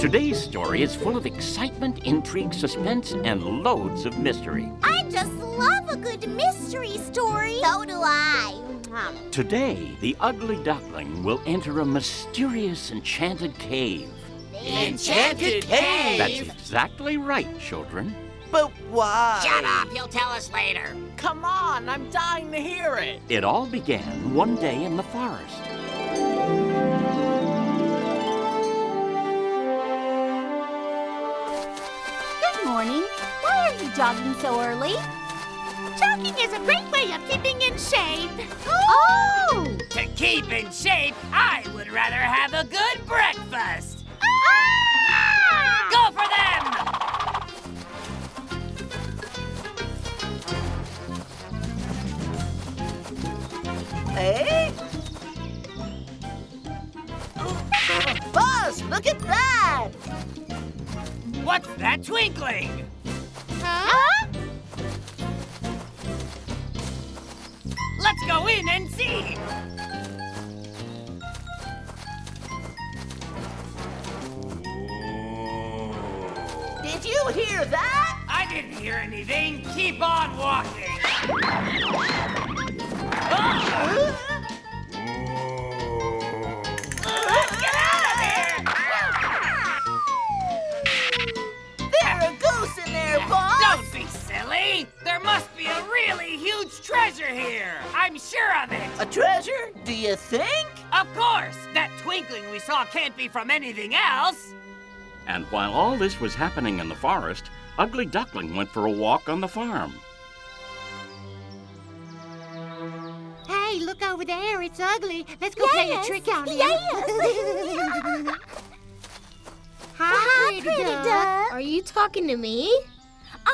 Today's story is full of excitement, intrigue, suspense, and loads of mystery. I just love a good mystery story. So do I. Today, the Ugly Duckling will enter a mysterious enchanted cave. Enchanted cave? That's exactly right, children. But why? Shut up, he'll tell us later. Come on, I'm dying to hear it. It all began one day in the forest. Good morning. Why are you jogging so early? Jogging is a great way of keeping in shape. Oh! To keep in shape, I would rather have a good breakfast. Ah! Go for them! Hey? Boss, look at that! What's that twinkling? Huh? Let's go in and see. Did you hear that? I didn't hear anything. Keep on walking. Oh! Get out of here! There are ghosts in there, boss! Don't be silly! There must be a really huge treasure here! I'm sure of it! A treasure? Do you think? Of course! That twinkling we saw can't be from anything else! And while all this was happening in the forest, Ugly Duckling went for a walk on the farm. Hey, look over there. It's ugly. Let's go play a trick on him. Yes! Hi, pretty duck. Are you talking to me?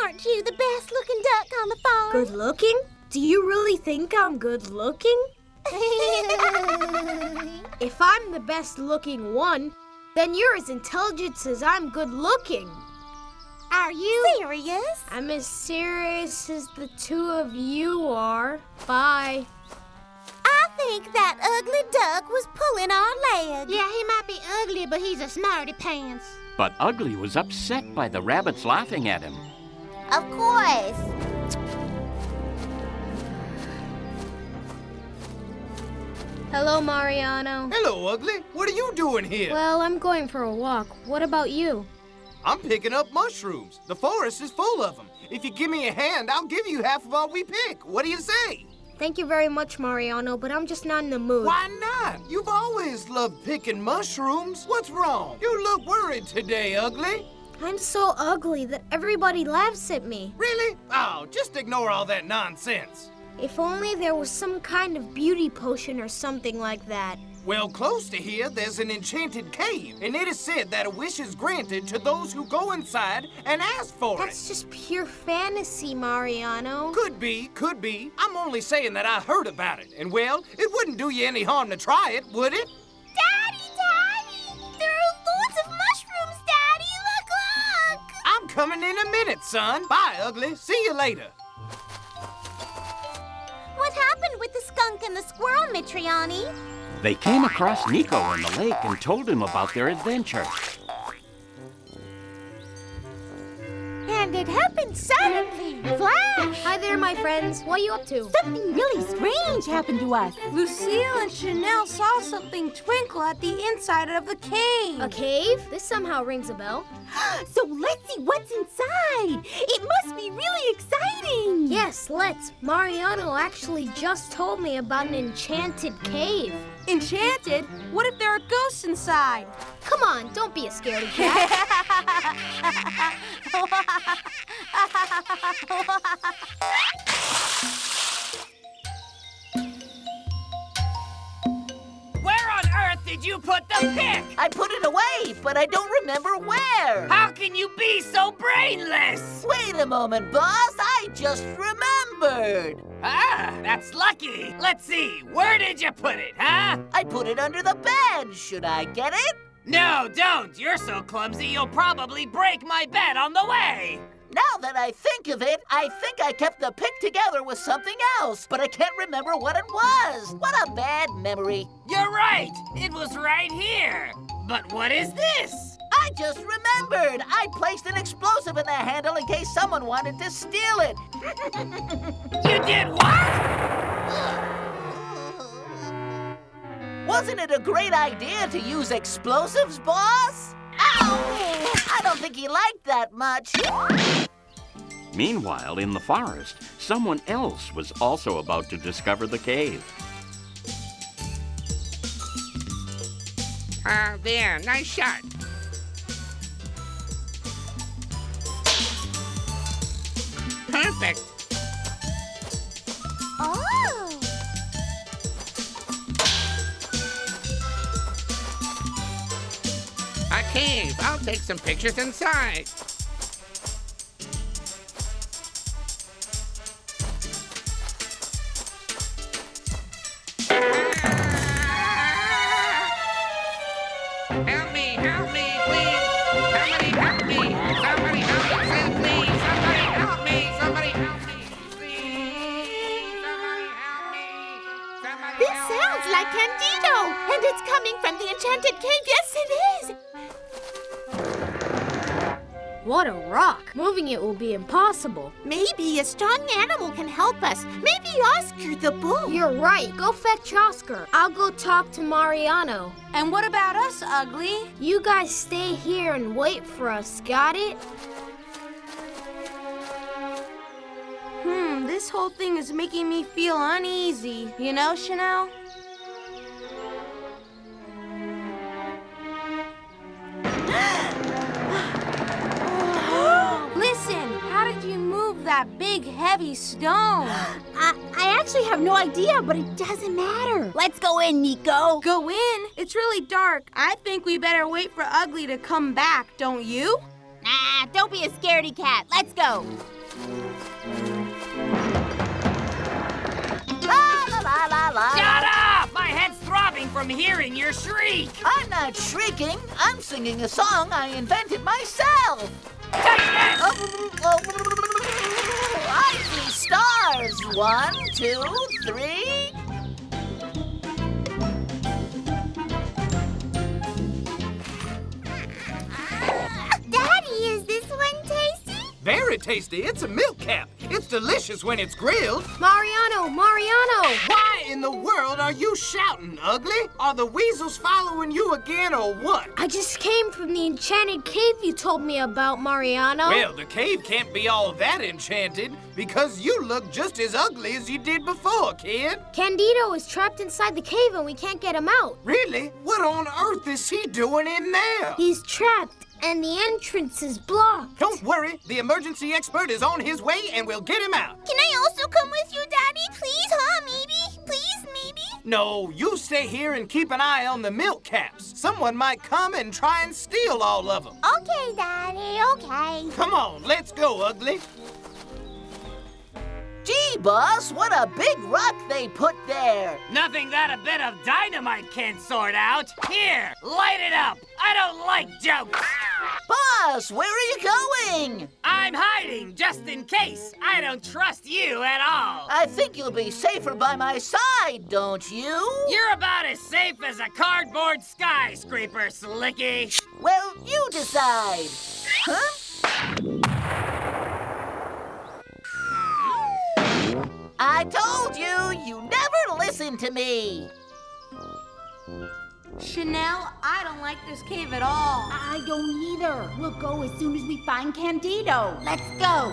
Aren't you the best looking duck on the farm? Good looking? Do you really think I'm good looking? If I'm the best looking one, then you're as intelligent as I'm good looking. Are you? Serious? I'm as serious as the two of you are. Bye. I think that ugly duck was pulling our leg. Yeah, he might be ugly, but he's a smarty pants. But Ugly was upset by the rabbits laughing at him. Of course. Hello, Mariano. Hello, Ugly. What are you doing here? Well, I'm going for a walk. What about you? I'm picking up mushrooms. The forest is full of them. If you give me a hand, I'll give you half of all we pick. What do you say? Thank you very much, Mariano, but I'm just not in the mood. Why not? You've always loved picking mushrooms. What's wrong? You look worried today, Ugly. I'm so ugly that everybody laughs at me. Really? Oh, just ignore all that nonsense. If only there was some kind of beauty potion or something like that. Well, close to here, there's an enchanted cave, and it is said that a wish is granted to those who go inside and ask for That's just pure fantasy, Mariano. it. Could be, could be. I'm only saying that I heard about it, and well, it wouldn't do you any harm to try it, would it? Daddy! There are loads of mushrooms, Daddy! Look! I'm coming in a minute, son. Bye, Ugly. See you later. What happened with the skunk and the squirrel, Mitriani? They came across Nico in the lake and told him about their adventure. And it happened suddenly. Flash! Hi there, my friends. What are you up to? Something really strange happened to us. Lucille and Chanel saw something twinkle at the inside of the cave. A cave? This somehow rings a bell. So let's see what's inside. It must be really exciting. Yes, let's. Mariano actually just told me about an enchanted cave. Enchanted? What if there are ghosts inside? Come on, don't be a scaredy cat. Where on earth did you put the pick? I put it away, but I don't remember where. How can you be so brainless? Wait a moment, boss. I just remembered. Ah, that's lucky. Let's see, where did you put it, huh? I put it under the bed. Should I get it? No, don't. You're so clumsy, you'll probably break my bed on the way. Now that I think of it, I think I kept the pick together with something else, but I can't remember what it was. What a bad memory. You're right. It was right here. But what is this? I just remembered! I placed an explosive in the handle in case someone wanted to steal it. You did what? Wasn't it a great idea to use explosives, boss? Ow! I don't think he liked that much. Meanwhile, in the forest, someone else was also about to discover the cave. There, nice shot. Perfect. Oh! A cave. I'll take some pictures inside. Help me, please. Somebody help me. Somebody help me, please. Somebody help me. Somebody help me, please. Somebody help me. Somebody This help sounds me. like Candido, and it's coming from the enchanted cave. Yes, it is. What a rock. Moving it will be impossible. Maybe a strong animal can help us. Maybe Oscar the bull. You're right. Go fetch Oscar. I'll go talk to Mariano. And what about us, Ugly? You guys stay here and wait for us, got it? This whole thing is making me feel uneasy. You know, Chanel? Listen, how did you move that big, heavy stone? I actually have no idea, but it doesn't matter. Let's go in, Nico. Go in? It's really dark. I think we better wait for Ugly to come back, don't you? Nah, don't be a scaredy cat. Let's go. La la la la la. Shut up! My head's throbbing from hearing your shriek. I'm not shrieking. I'm singing a song I invented myself. Take this! I see stars. 1, 2, 3. Daddy, is this one tasty? Very tasty. It's a milk cap. It's delicious when it's grilled. Mariano! Why in the world are you shouting, Ugly? Are the weasels following you again or what? I just came from the enchanted cave you told me about, Mariano. Well, the cave can't be all that enchanted because you look just as ugly as you did before, kid. Candido is trapped inside the cave and we can't get him out. Really? What on earth is he doing in there? He's trapped and the entrance is blocked. Don't worry. The emergency expert is on his way and we'll get him out. Can I also come with you, Daddy? Please, huh? Maybe? Please, maybe? No, you stay here and keep an eye on the milk caps. Someone might come and try and steal all of them. Okay, Daddy, okay. Come on, let's go, Ugly. Gee, boss, what a big rock they put there. Nothing that a bit of dynamite can't sort out. Here, light it up. I don't like jokes. Boss, where are you going? I'm hiding just in case. I don't trust you at all. I think you'll be safer by my side, don't you? You're about as safe as a cardboard skyscraper, Slicky. Well, you decide. Huh? I told you, you never listen to me. Chanel, I don't like this cave at all. I don't either. We'll go as soon as we find Candido. Let's go.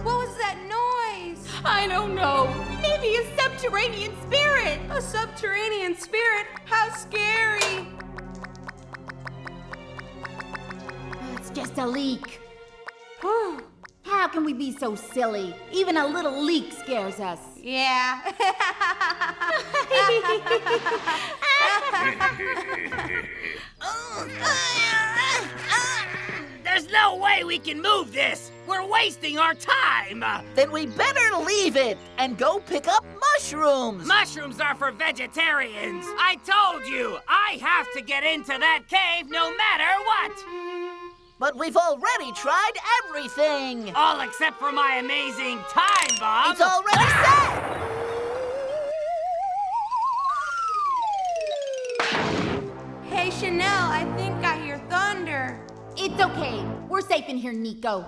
What was that noise? I don't know. Maybe a subterranean spirit. A subterranean spirit? How scary. It's just a leak. How can we be so silly? Even a little leak scares us. Yeah. There's no way we can move this. We're wasting our time. Then we better leave it and go pick up mushrooms. Mushrooms are for vegetarians. I told you, I have to get into that cave no matter what. But we've already tried everything. All except for my amazing time bomb. It's already set. Hey, Chanel, okay. We're safe in here, Nico.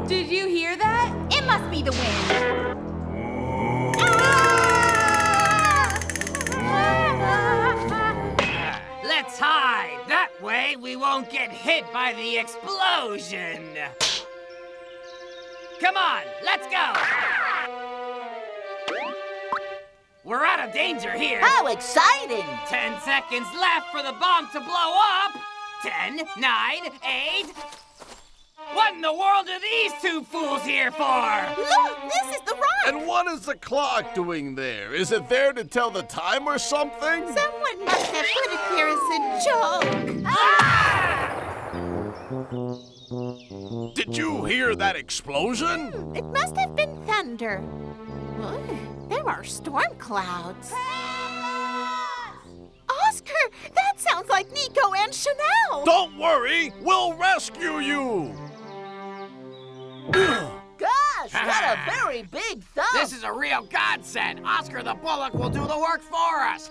Did you hear that? It must be the wind. Let's hide. That way we won't get hit by the explosion. Come on, let's go. We're out of danger here. How exciting! 10 seconds left for the bomb to blow up. 10, 9, 8. What in the world are these two fools here for? Look, this is the rock. And what is the clock doing there? Is it there to tell the time or something? Someone must have put it here as a joke. Did you hear that explosion? It must have been thunder. Oh, there are storm clouds. Oscar, that sounds like Nico and Chanel. Don't worry, we'll rescue you! Gosh, what a very big thump! This is a real godsend. Oscar the Bullock will do the work for us.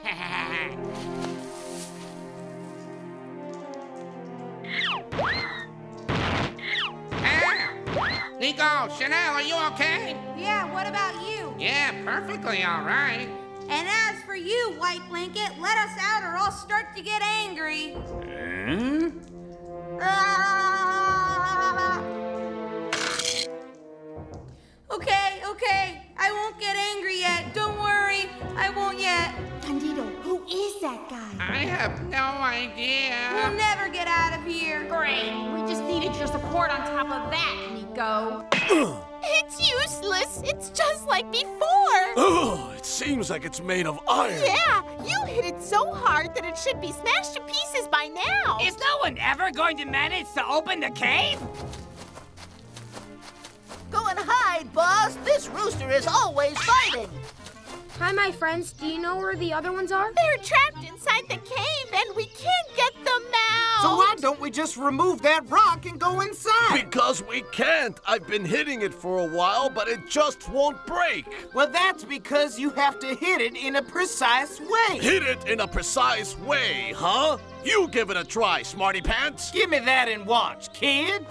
Nico, Chanel, are you okay? Yeah, what about you? Yeah, perfectly all right. And as for you, White Blanket, let us out or I'll start to get angry. Okay. I won't get angry yet. Don't worry. I won't yet. Bandito, who is that guy? I have no idea. We'll never get out of here. Great. We just needed your support on top of that, Nico. It's useless. It's just like before. Ugh, it seems like it's made of iron. Yeah, you hit it so hard that it should be smashed to pieces by now. Is no one ever going to manage to open the cave? Go and hide, boss. This rooster is always fighting. Hi, my friends. Do you know where the other ones are? They're trapped inside the cave and we can't get them out. So why don't we just remove that rock and go inside? Because we can't. I've been hitting it for a while, but it just won't break. Well, that's because you have to hit it in a precise way. Hit it in a precise way, huh? You give it a try, smarty pants. Give me that and watch, kid.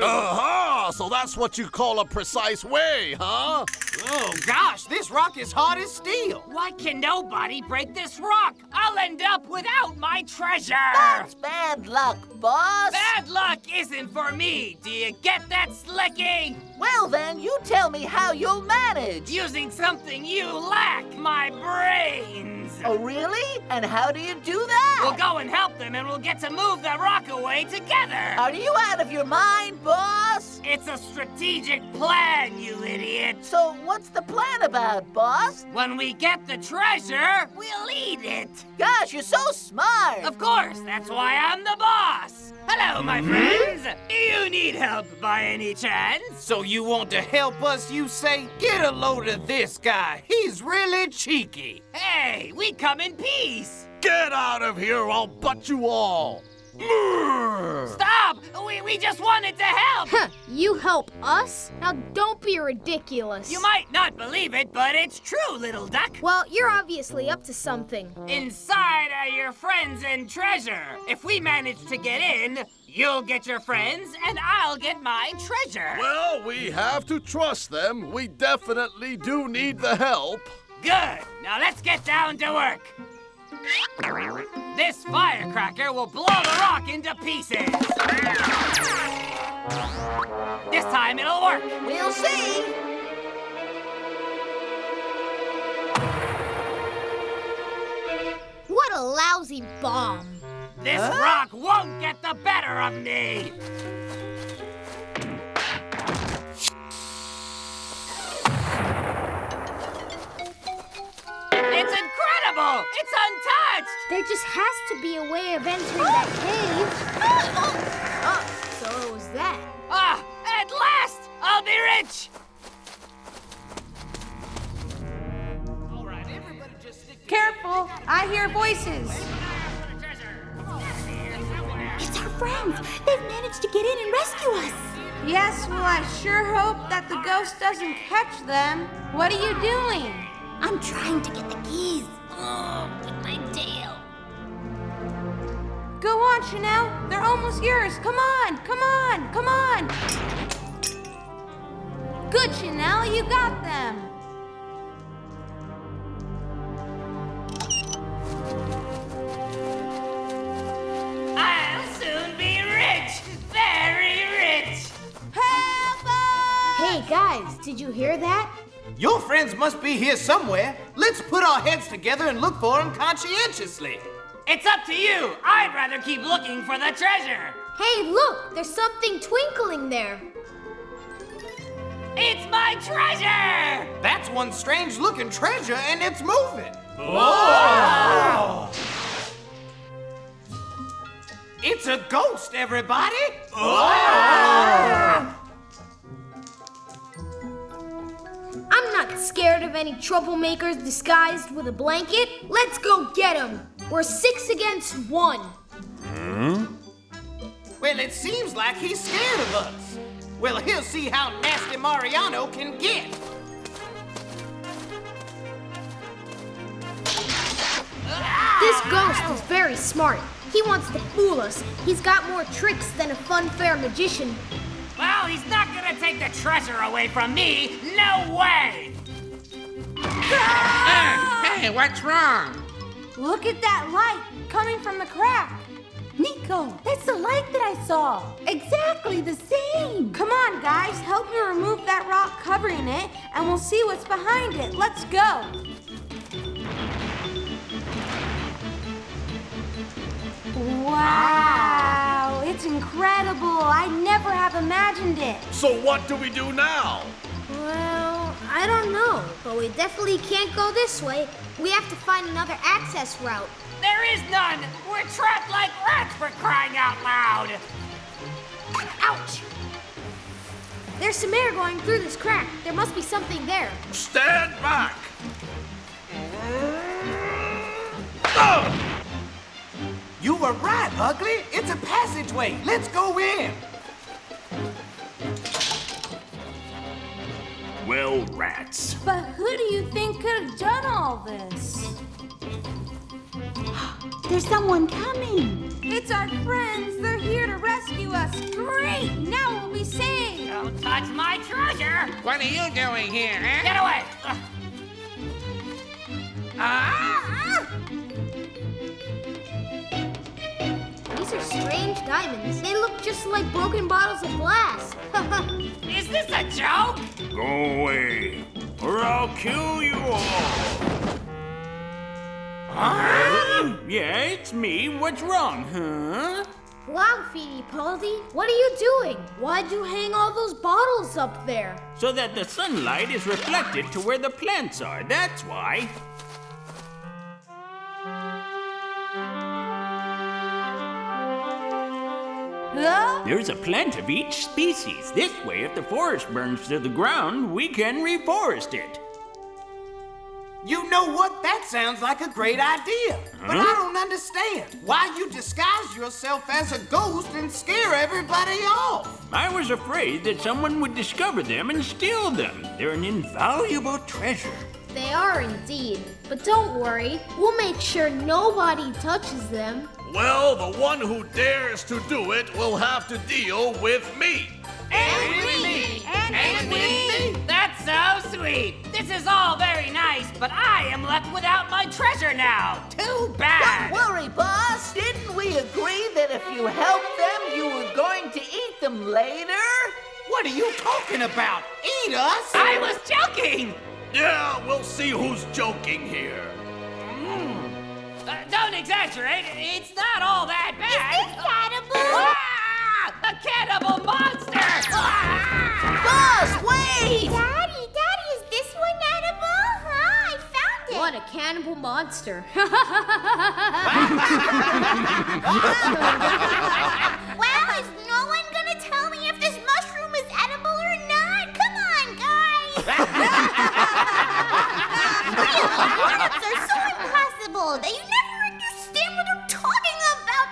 Aha! So that's what you call a precise way, huh? Oh, gosh, this rock is hard as steel. Why can nobody break this rock? I'll end up without my treasure. That's bad luck, boss. Bad luck isn't for me. Do you get that, Slicky? Well, then, you tell me how you'll manage. Using something you lack, my brains. Oh, really? And how do you do that? We'll go and help them, and we'll get to move the rock away together. Are you out of your mind, boss? It's a strategic plan, you idiot. So what's the plan about, boss? When we get the treasure, we'll eat it. Gosh, you're so smart. Of course, that's why I'm the boss. Hello, my friends. Do you need help by any chance? So you want to help us, you say? Get a load of this guy. He's really cheeky. Hey, we come in peace. Get out of here, I'll butt you all. Stop! We just wanted to help. Huh, you help us? Now don't be ridiculous. You might not believe it, but it's true, little duck. Well, you're obviously up to something. Inside are your friends and treasure. If we manage to get in, you'll get your friends and I'll get my treasure. Well, we have to trust them. We definitely do need the help. Good. Now let's get down to work. This firecracker will blow the rock into pieces. This time it'll work. We'll see. What a lousy bomb. This rock won't get the better of me. It's incredible! It's untouched! There just has to be a way of entering that cave. So it was that. Ah, at last! I'll be rich! All right, everybody just stick Careful, I hear voices. It's our friends. They've managed to get in and rescue us. Yes, well, I sure hope that the ghost doesn't catch them. What are you doing? I'm trying to get the keys. With my Go on, Chanel. They're almost yours. Come on, come on, come on. Good, Chanel. You got them. I'll soon be rich. Very rich. Help us! Hey, guys, did you hear that? Your friends must be here somewhere. Let's put our heads together and look for them conscientiously. It's up to you. I'd rather keep looking for the treasure. Hey, look, there's something twinkling there. It's my treasure! That's one strange-looking treasure, and it's moving. Whoa! It's a ghost, everybody. I'm not scared of any troublemakers disguised with a blanket. Let's go get them. We're 6 against 1. Well, it seems like he's scared of us. Well, he'll see how nasty Mariano can get. This ghost is very smart. He wants to fool us. He's got more tricks than a funfair magician. Well, he's not gonna take the treasure away from me. No way! Hey, what's wrong? Look at that light coming from the crack. Nico, that's the light that I saw. Exactly the same. Come on, guys. Help me remove that rock covering it, and we'll see what's behind it. Let's go. Wow, it's incredible. I never have imagined it. So what do we do now? Well, I don't know, but we definitely can't go this way. We have to find another access route. There is none! We're trapped like rats, for crying out loud! Ouch! There's some air going through this crack. There must be something there. Stand back! Oh! You were right, Ugly. It's a passageway. Let's go in. Well, rats. But who do you think could have done all this? There's someone coming. It's our friends. They're here to rescue us. Great! Now we'll be saved. Don't touch my treasure! What are you doing here, huh? Get away! These are strange diamonds. They look just like broken bottles of glass. Is this a joke? Go away, or I'll kill you all. Huh? Yeah, it's me. What's wrong, huh? Wow, Fittipaldi, what are you doing? Why'd you hang all those bottles up there? So that the sunlight is reflected to where the plants are. That's why. Huh? There's a plant of each species. This way, if the forest burns to the ground, we can reforest it. You know what? That sounds like a great idea. But I don't understand why you disguise yourself as a ghost and scare everybody off. I was afraid that someone would discover them and steal them. They're an invaluable treasure. They are indeed. But don't worry, we'll make sure nobody touches them. Well, the one who dares to do it will have to deal with me. And me! And me! That's so sweet! This is all very nice, but I am left without my treasure now! Too bad! Don't worry, boss. Didn't we agree that if you helped them, you were going to eat them later? What are you talking about? Eat us? I was joking! Yeah, we'll see who's joking here. Don't exaggerate. It's not all that bad. Is this cannibal? Ah! A cannibal monster! Ah! Boss, wait! Daddy, is this one edible? Huh? I found it. What a cannibal monster. Well, is no one gonna tell me if this mushroom is edible or not? Come on, guys! Real grown-ups are so impossible that you never understand what they're talking about.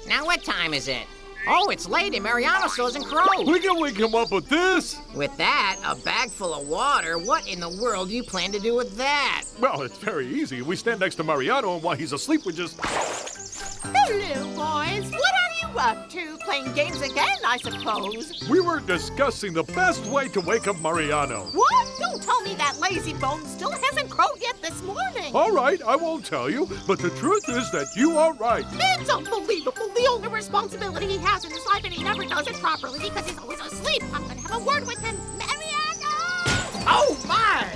Now what time is it? Oh, it's late and Mariano still isn't crowed. We can wake him up with this. With that, a bag full of water, what in the world do you plan to do with that? Well, it's very easy. We stand next to Mariano, and while he's asleep, we just... Hello, boys. What are you up to? Playing games again, I suppose. We were discussing the best way to wake up Mariano. What? Don't tell me that lazy bone still hasn't crowed yet this morning. All right, I won't tell you, but the truth is that you are right. It's unbelievable. The only responsibility he has in his life, and he never does it properly because he's always asleep. I'm gonna have a word with him. Mariano! Oh, my!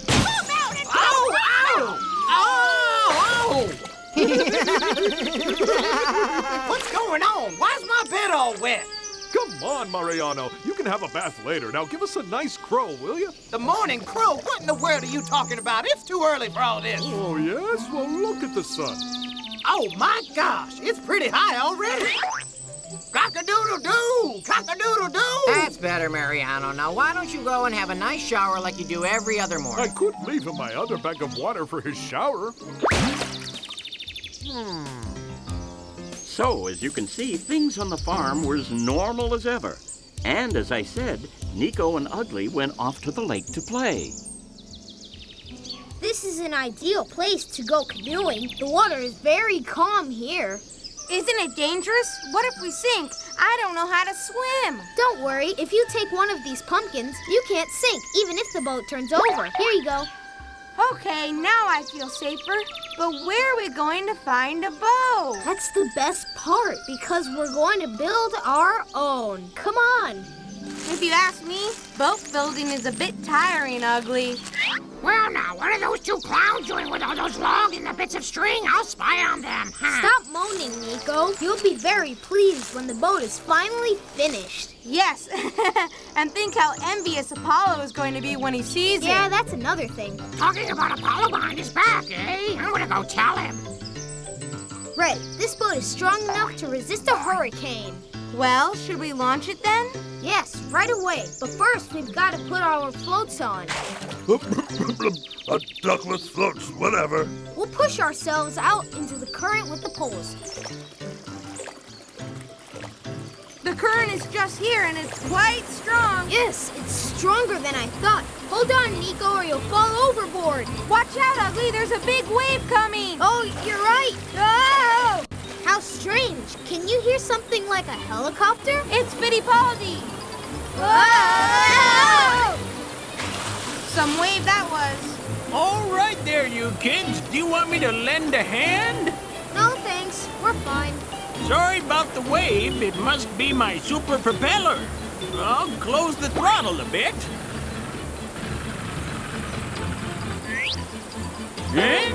Come out and Ow! What's going on? Why's my bed all wet? Come on, Mariano. You can have a bath later. Now give us a nice crow, will you? The morning crow? What in the world are you talking about? It's too early for all this. Oh, yes? Well, look at the sun. Oh, my gosh. It's pretty high already. Cock-a-doodle-doo! Cock-a-doodle-doo! That's better, Mariano. Now, why don't you go and have a nice shower like you do every other morning? I could leave him my other bag of water for his shower. So, as you can see, things on the farm were as normal as ever. And as I said, Nico and Ugly went off to the lake to play. This is an ideal place to go canoeing. The water is very calm here. Isn't it dangerous? What if we sink? I don't know how to swim. Don't worry, if you take one of these pumpkins, you can't sink, even if the boat turns over. Here you go. Okay, now I feel safer. But where are we going to find a boat? That's the best part, because we're going to build our own. Come on. If you ask me, boat building is a bit tiring, Ugly. Well, now, what are those two clowns doing with all those logs and the bits of string? I'll spy on them. Stop moaning, Nico. You'll be very pleased when the boat is finally finished. Yes, and think how envious Apollo is going to be when he sees it. Yeah, that's another thing. Talking about Apollo behind his back, eh? I'm gonna go tell him. Ready. This boat is strong enough to resist a hurricane. Well, should we launch it then? Yes, right away. But first, we've got to put our floats on. Duckless floats, whatever. We'll push ourselves out into the current with the poles. The current is just here and it's quite strong. Yes, it's stronger than I thought. Hold on, Nico, or you'll fall overboard. Watch out, Ugly. There's a big wave coming. Oh, you're right. Oh! How strange. Can you hear something like a helicopter? It's Fittipaldi. Oh! Some wave that was. All right there, you kids. Do you want me to lend a hand? No, thanks. We're fine. Sorry about the wave. It must be my super propeller. I'll close the throttle a bit. Eh?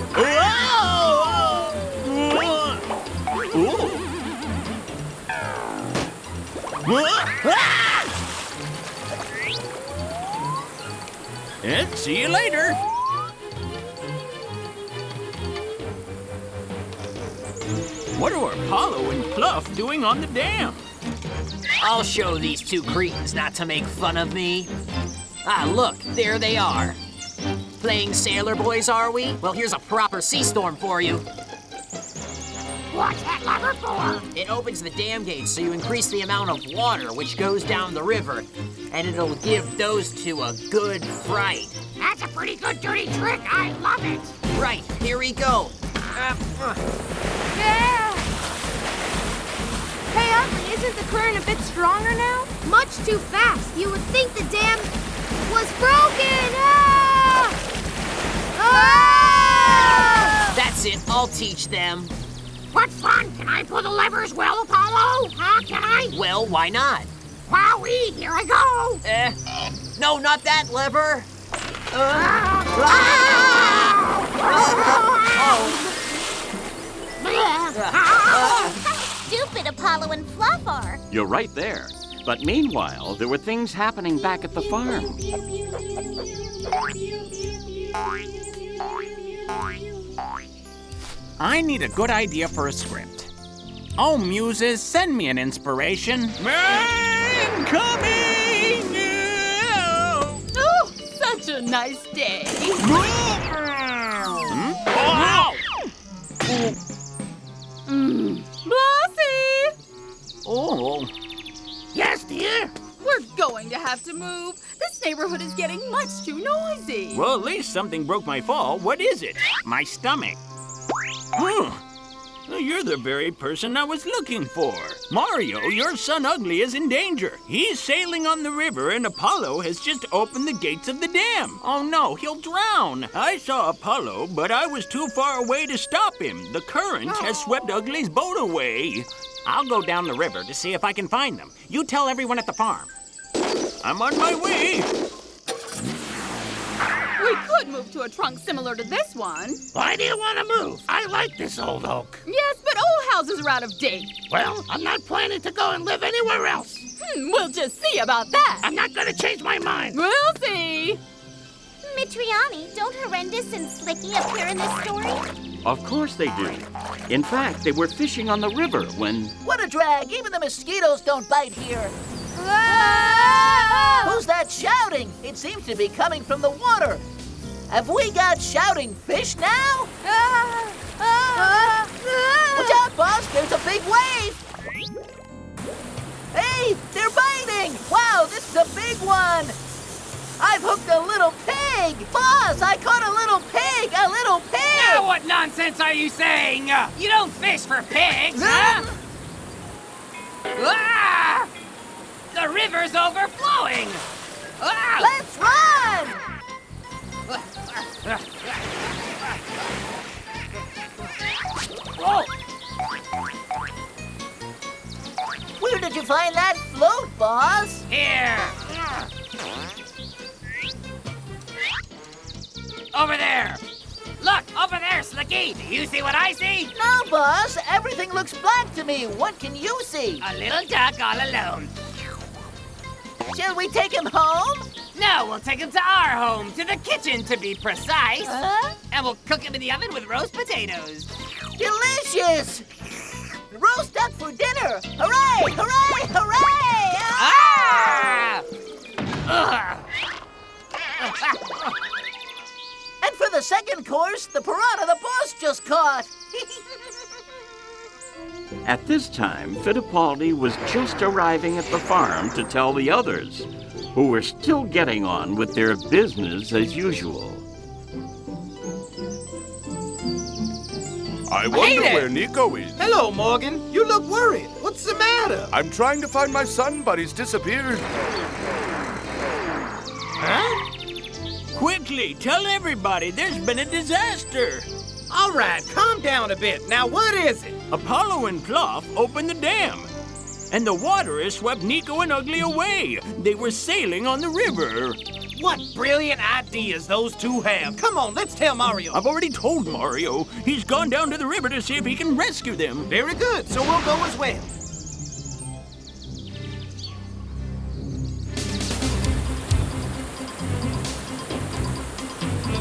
And see you later. What are Apollo and Fluff doing on the dam? I'll show these two cretins not to make fun of me. Ah, look, there they are. Playing sailor boys, are we? Well, here's a proper sea storm for you. What's that lever for? It opens the dam gates so you increase the amount of water which goes down the river, and it'll give those two a good fright. That's a pretty good dirty trick. I love it. Right, here we go. Yeah. Hey, Ugly, isn't the current a bit stronger now? Much too fast. You would think the dam was broken. Ah! Ah! That's it. I'll teach them. What fun! Can I pull the lever as well, Apollo? Huh? Can I? Well, why not? Wowee! Here I go! No, not that lever. How stupid Apollo and Fluff are. You're right there. But meanwhile, there were things happening back at the farm. I need a good idea for a script. Oh, muses, send me an inspiration. I'm coming! Oh, such a nice day. Oh! have to move. This neighborhood is getting much too noisy. Well, at least something broke my fall. What is it? My stomach. Well, you're the very person I was looking for. Mario, your son Ugly is in danger. He's sailing on the river and Apollo has just opened the gates of the dam. Oh no, he'll drown. I saw Apollo, but I was too far away to stop him. The current has swept Ugly's boat away. I'll go down the river to see if I can find them. You tell everyone at the farm. I'm on my way. We could move to a trunk similar to this one. Why do you want to move? I like this old oak. Yes, but old houses are out of date. Well, I'm not planning to go and live anywhere else. We'll just see about that. I'm not going to change my mind. We'll see. Mitriani, don't Horrendous and Slicky appear in this story? Of course they do. In fact, they were fishing on the river when... What a drag! Even the mosquitoes don't bite here. Who's that shouting? It seems to be coming from the water. Have we got shouting fish now? Watch out, boss! There's a big wave! Hey, they're biting! Wow, this is a big one! I've hooked a little pig! Boss, I caught a little pig! A little pig! Now what nonsense are you saying? You don't fish for pigs, huh? Ah! The river's overflowing! Ah! Let's run! Whoa! Where did you find that float, boss? Here! Over there! Look, over there, Slicky! Do you see what I see? No, boss. Everything looks black to me. What can you see? A little duck all alone. Shall we take him home? No, we'll take him to our home, to the kitchen to be precise. And we'll cook him in the oven with roast potatoes. Delicious! Roast duck for dinner! Hooray! Hooray! Hooray! Ah! And for the second course, the piranha the boss just caught. At this time, Fittipaldi was just arriving at the farm to tell the others, who were still getting on with their business as usual. I wonder where Nico is. Hello, Morgan. You look worried. What's the matter? I'm trying to find my son, but he's disappeared. Huh? Quickly, tell everybody there's been a disaster. All right, calm down a bit. Now, what is it? Apollo and Pluff opened the dam, and the water has swept Nico and Ugly away. They were sailing on the river. What brilliant ideas those two have. Come on, let's tell Mario. I've already told Mario. He's gone down to the river to see if he can rescue them. Very good, so we'll go as well.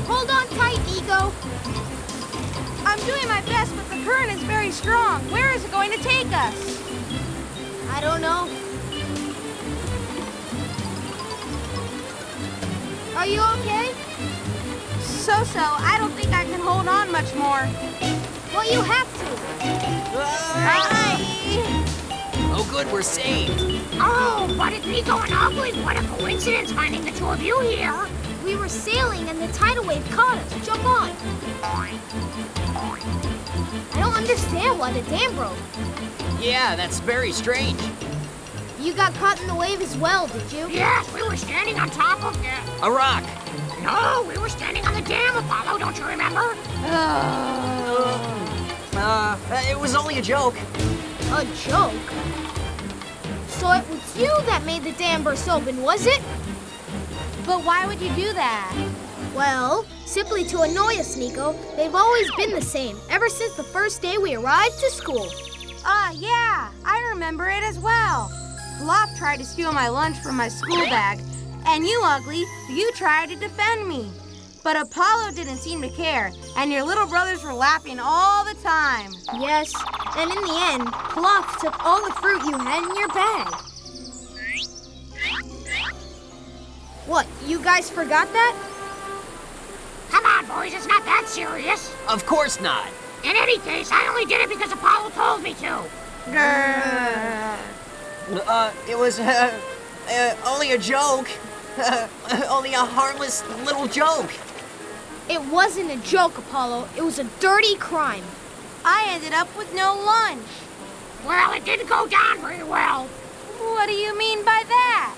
Hold on tight, Nico. I'm doing my best, but the current is very strong. Where is it going to take us? I don't know. Are you okay? So-so. I don't think I can hold on much more. Well, you have to. Oh, good, we're saved. Oh, but it's Nico and Ugly. What a coincidence finding the two of you here. We were sailing and the tidal wave caught us. Jump on. I don't understand why the dam broke. Yeah, that's very strange. You got caught in the wave as well, did you? Yes, we were standing on top of the... A rock. No, we were standing on the dam, Apollo. Don't you remember? It was only a joke. A joke? So it was you that made the dam burst open, was it? But why would you do that? Well, simply to annoy us, Nico. They've always been the same, ever since the first day we arrived to school. Yeah, I remember it as well. Fluff tried to steal my lunch from my school bag, and you, Ugly, you tried to defend me. But Apollo didn't seem to care, and your little brothers were laughing all the time. Yes, and in the end, Fluff took all the fruit you had in your bag. What, you guys forgot that? Come on, boys, it's not that serious. Of course not. In any case, I only did it because Apollo told me to. Only a joke. Only a harmless little joke. It wasn't a joke, Apollo. It was a dirty crime. I ended up with no lunch. Well, it didn't go down very well. What do you mean by that?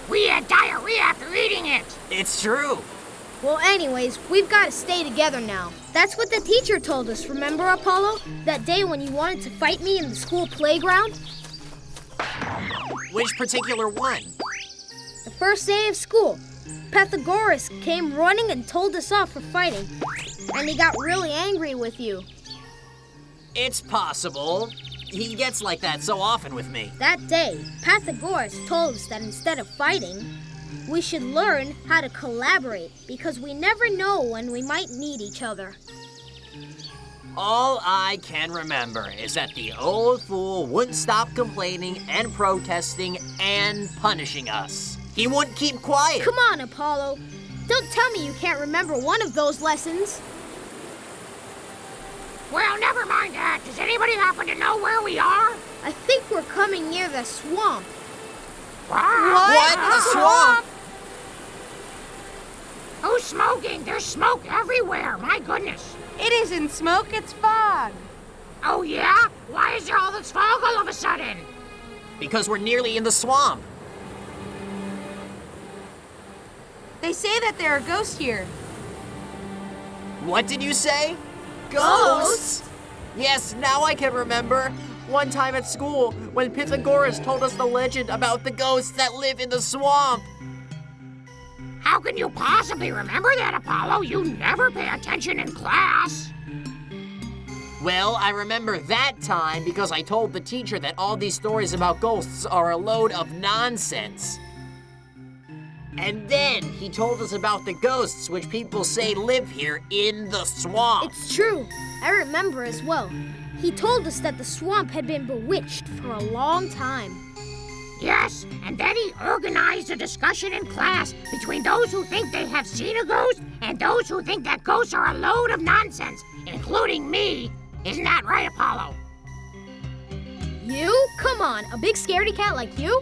We had diarrhea after eating it. It's true. Well, anyways, we've got to stay together now. That's what the teacher told us, remember, Apollo? That day when you wanted to fight me in the school playground? Which particular one? The first day of school. Pythagoras came running and told us off for fighting. And he got really angry with you. It's possible. He gets like that so often with me. That day, Pythagoras told us that instead of fighting, we should learn how to collaborate because we never know when we might need each other. All I can remember is that the old fool wouldn't stop complaining and protesting and punishing us. He wouldn't keep quiet. Come on, Apollo. Don't tell me you can't remember one of those lessons. Well, never mind that. Does anybody happen to know where we are? I think we're coming near the swamp. What? The swamp? Who's smoking? There's smoke everywhere. My goodness. It isn't smoke, it's fog. Oh, yeah? Why is there all this fog all of a sudden? Because we're nearly in the swamp. They say that there are ghosts here. What did you say? Ghosts? Yes, now I can remember. One time at school, when Pythagoras told us the legend about the ghosts that live in the swamp. How can you possibly remember that, Apollo? You never pay attention in class. Well, I remember that time because I told the teacher that all these stories about ghosts are a load of nonsense. And then he told us about the ghosts which people say live here in the swamp. It's true. I remember as well. He told us that the swamp had been bewitched for a long time. Yes, and then he organized a discussion in class between those who think they have seen a ghost and those who think that ghosts are a load of nonsense, including me. Isn't that right, Apollo? You? Come on, a big scaredy cat like you?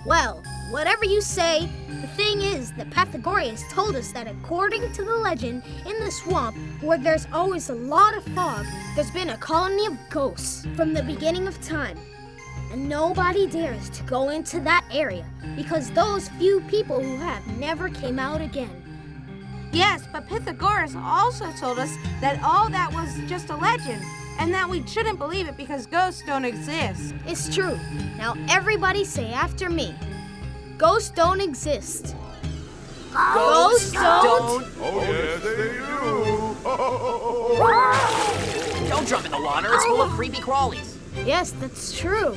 Well, whatever you say, the thing is that Pythagoras told us that according to the legend, in the swamp, where there's always a lot of fog, there's been a colony of ghosts from the beginning of time. And nobody dares to go into that area because those few people who have never came out again. Yes, but Pythagoras also told us that all that was just a legend and that we shouldn't believe it because ghosts don't exist. It's true. Now everybody say after me. Ghosts don't exist. Ghosts don't? Oh, yes, they do. Don't jump in the water. It's full of creepy crawlies. Yes, that's true.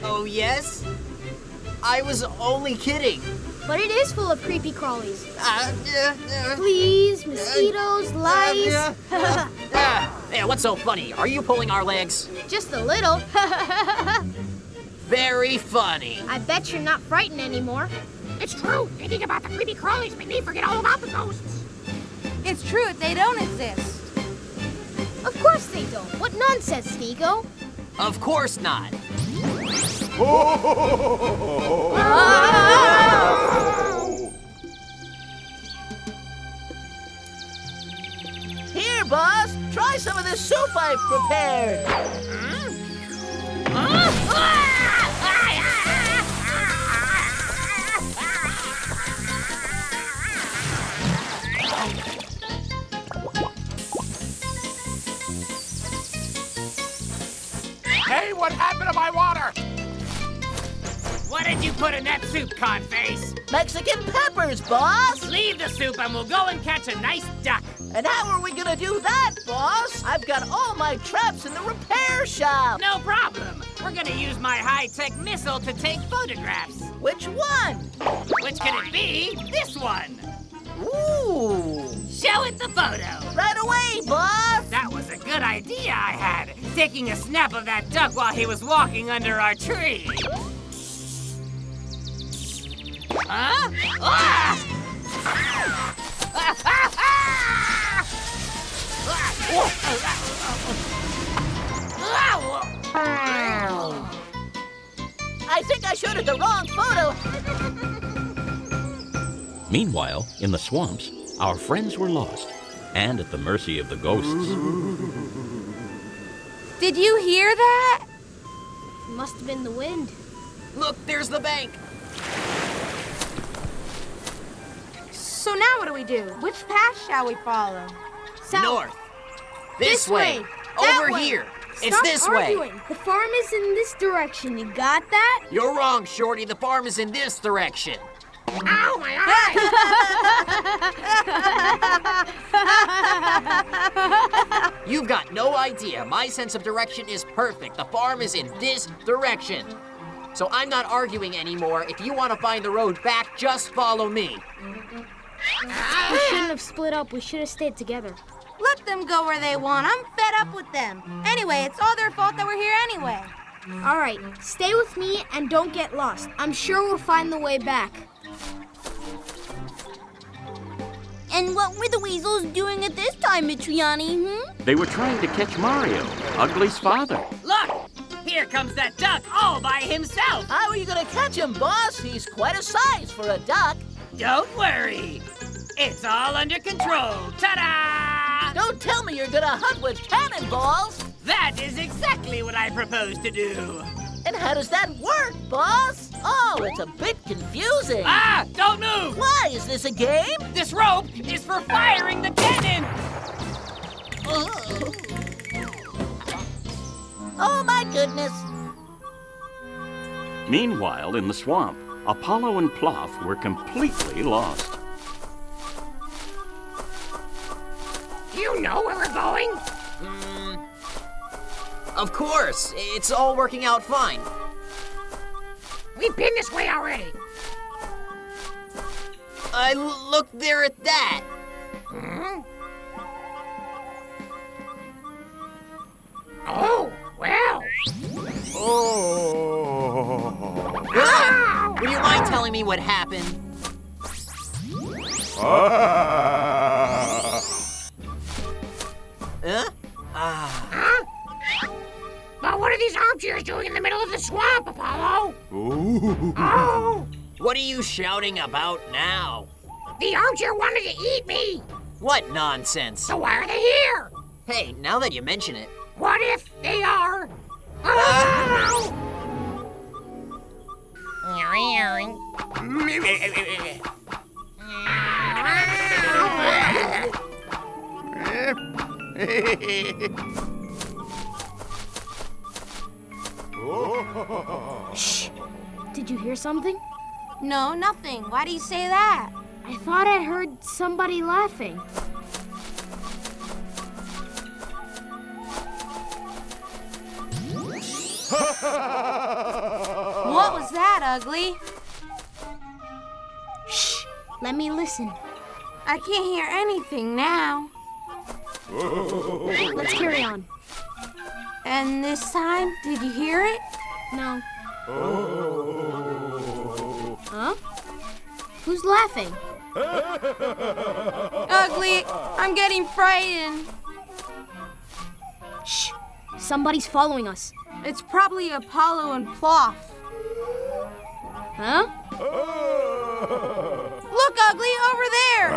Oh, yes? I was only kidding. But it is full of creepy crawlies. Fleas, mosquitoes, lice. Yeah, what's so funny? Are you pulling our legs? Just a little. Very funny. I bet you're not frightened anymore. It's true. Thinking about the creepy crawlies made me forget all about the ghosts. It's true, they don't exist. Of course they don't. What nonsense, Nico? Of course not. Here, boss, try some of this soup I've prepared. Hey, what happened to my water? What did you put in that soup, Codface? Mexican peppers, boss. Leave the soup and we'll go and catch a nice duck. And how are we gonna do that, boss? I've got all my traps in the repair shop. No problem. We're gonna use my high-tech missile to take photographs. Which one? Which can it be? This one. Ooh. Show it the photo. Right away, boss. That was a good idea I had, taking a snap of that duck while he was walking under our tree. Huh? Ah! I I think I showed it the wrong photo. Meanwhile, in the swamps, our friends were lost and at the mercy of the ghosts. Did you hear that? Must have been the wind. Look, there's the bank. So now what do we do? Which path shall we follow? South. North. This way. That Over way. here. It's Stop this arguing. way. The farm is in this direction. You got that? You're wrong, Shorty. The farm is in this direction. Ow, my eye! You've got no idea. My sense of direction is perfect. The farm is in this direction. So I'm not arguing anymore. If you want to find the road back, just follow me. We shouldn't have split up. We should have stayed together. Let them go where they want. I'm fed up with them. Anyway, it's all their fault that we're here anyway. All right, stay with me and don't get lost. I'm sure we'll find the way back. And what were the weasels doing at this time, Viciana, They were trying to catch Mario, Ugly's father. Look! Here comes that duck all by himself! How are you gonna catch him, boss? He's quite a size for a duck. Don't worry! It's all under control! Ta-da! Don't tell me you're gonna hunt with cannonballs. That is exactly what I propose to do! And how does that work, boss? Oh, it's a bit confusing. Ah! Don't move! Why? Is this a game? This rope is for firing the cannon! Oh, my goodness. Meanwhile, in the swamp, Apollo and Ploff were completely lost. You know where we're going? Of course. It's all working out fine. We've been this way already. Look there at that. Oh, well. Would you mind telling me what happened? But what are these armchairs doing in the middle of the swamp, Apollo? Oh! What are you shouting about now? The armchair wanted to eat me! What nonsense? So why are they here? Hey, now that you mention it. What if they are? Oh! Shh! Did you hear something? No, nothing. Why do you say that? I thought I heard somebody laughing. What was that, Ugly? Shh! Let me listen. I can't hear anything now. Let's carry on. And this time, did you hear it? No. Huh? Who's laughing? Ugly, I'm getting frightened. Shh! Somebody's following us. It's probably Apollo and Ploff. Huh? Look, Ugly, over there!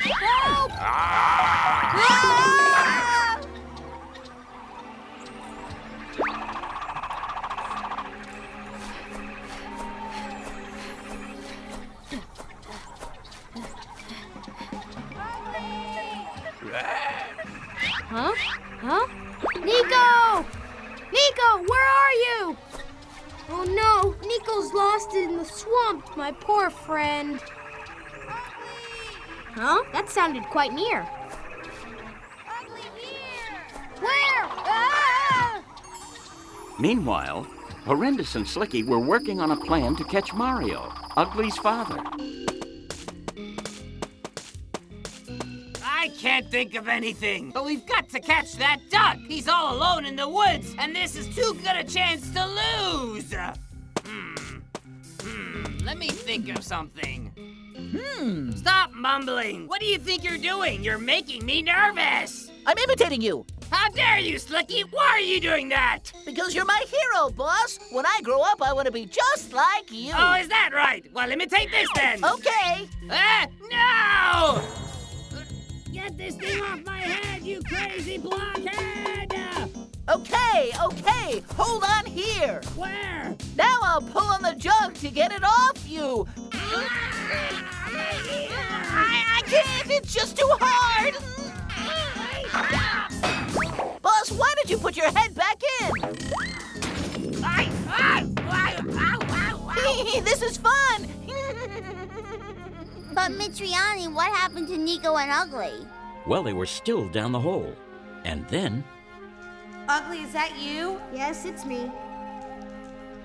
Help! Huh? Huh? Nico! Nico, where are you? Oh no, Nico's lost in the swamp, my poor friend. Huh? That sounded quite near. Where? Ah! Meanwhile, Horrendous and Slicky were working on a plan to catch Mario, Ugly's father. I can't think of anything, but we've got to catch that duck. He's all alone in the woods, and this is too good a chance to lose. Let me think of something. Stop mumbling. What do you think you're doing? You're making me nervous. I'm imitating you. How dare you, Slicky? Why are you doing that? Because you're my hero, boss. When I grow up, I want to be just like you. Oh, is that right? Well, imitate this then. Okay. No! Get this thing off my head, you crazy blockhead! Okay. Hold on here. Where? Now I'll pull on the jug to get it off you. I can't. It's just too hard. Boss, why did you put your head back in? This is fun. But Mitriani, what happened to Nico and Ugly? Well, they were still down the hole. And then... Ugly, is that you? Yes, it's me.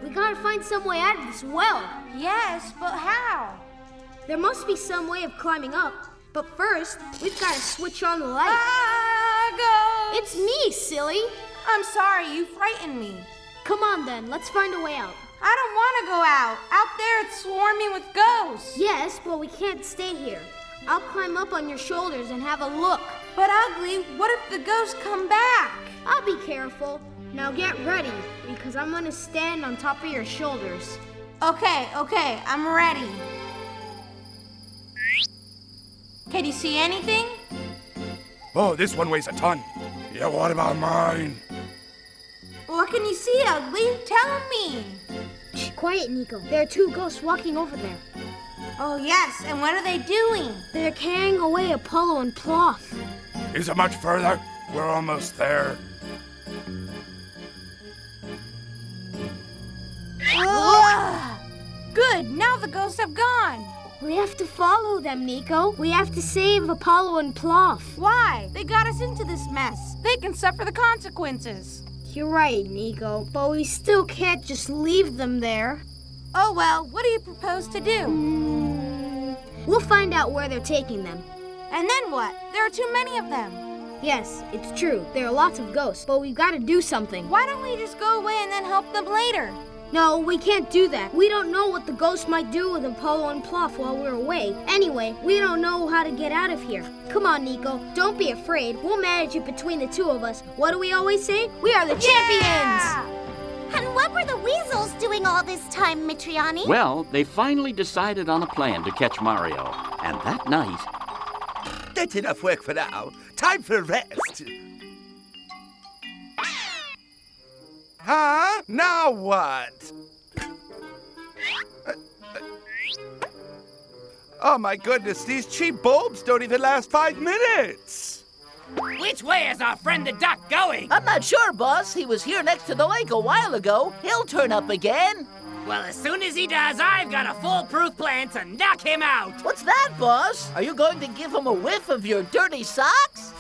We gotta find some way out of this well. Yes, but how? There must be some way of climbing up. But first, we've gotta switch on the light. Ghost! It's me, silly. I'm sorry, you frightened me. Come on then, let's find a way out. I don't want to go out. Out there it's swarming with ghosts. Yes, but we can't stay here. I'll climb up on your shoulders and have a look. But Ugly, what if the ghosts come back? I'll be careful. Now get ready, because I'm gonna stand on top of your shoulders. Okay, I'm ready. Can you see anything? Oh, this one weighs a ton. Yeah, what about mine? What can you see, Ugly? Tell me. Shh, quiet, Nico. There are two ghosts walking over there. Oh, yes, and what are they doing? They're carrying away Apollo and Ploth. Is it much further? We're almost there. Good, now the ghosts have gone. We have to follow them, Nico. We have to save Apollo and Ploth. Why? They got us into this mess. They can suffer the consequences. You're right, Nico, but we still can't just leave them there. Oh, well, what do you propose to do? We'll find out where they're taking them. And then what? There are too many of them. Yes, it's true. There are lots of ghosts, but we've got to do something. Why don't we just go away and then help them later? No, we can't do that. We don't know what the ghosts might do with Apollo and Ploth while we're away. Anyway, we don't know how to get out of here. Come on, Nico. Don't be afraid. We'll manage it between the two of us. What do we always say? We are the champions! And what were the weasels doing all this time, Mitriani? Well, they finally decided on a plan to catch Mario. And that night... That's enough work for now. Time for a rest. Huh? Now what? Oh my goodness, these cheap bulbs don't even last 5 minutes. Which way is our friend the duck going? I'm not sure, boss. He was here next to the lake a while ago. He'll turn up again. Well, as soon as he does, I've got a foolproof plan to knock him out. What's that, boss? Are you going to give him a whiff of your dirty socks?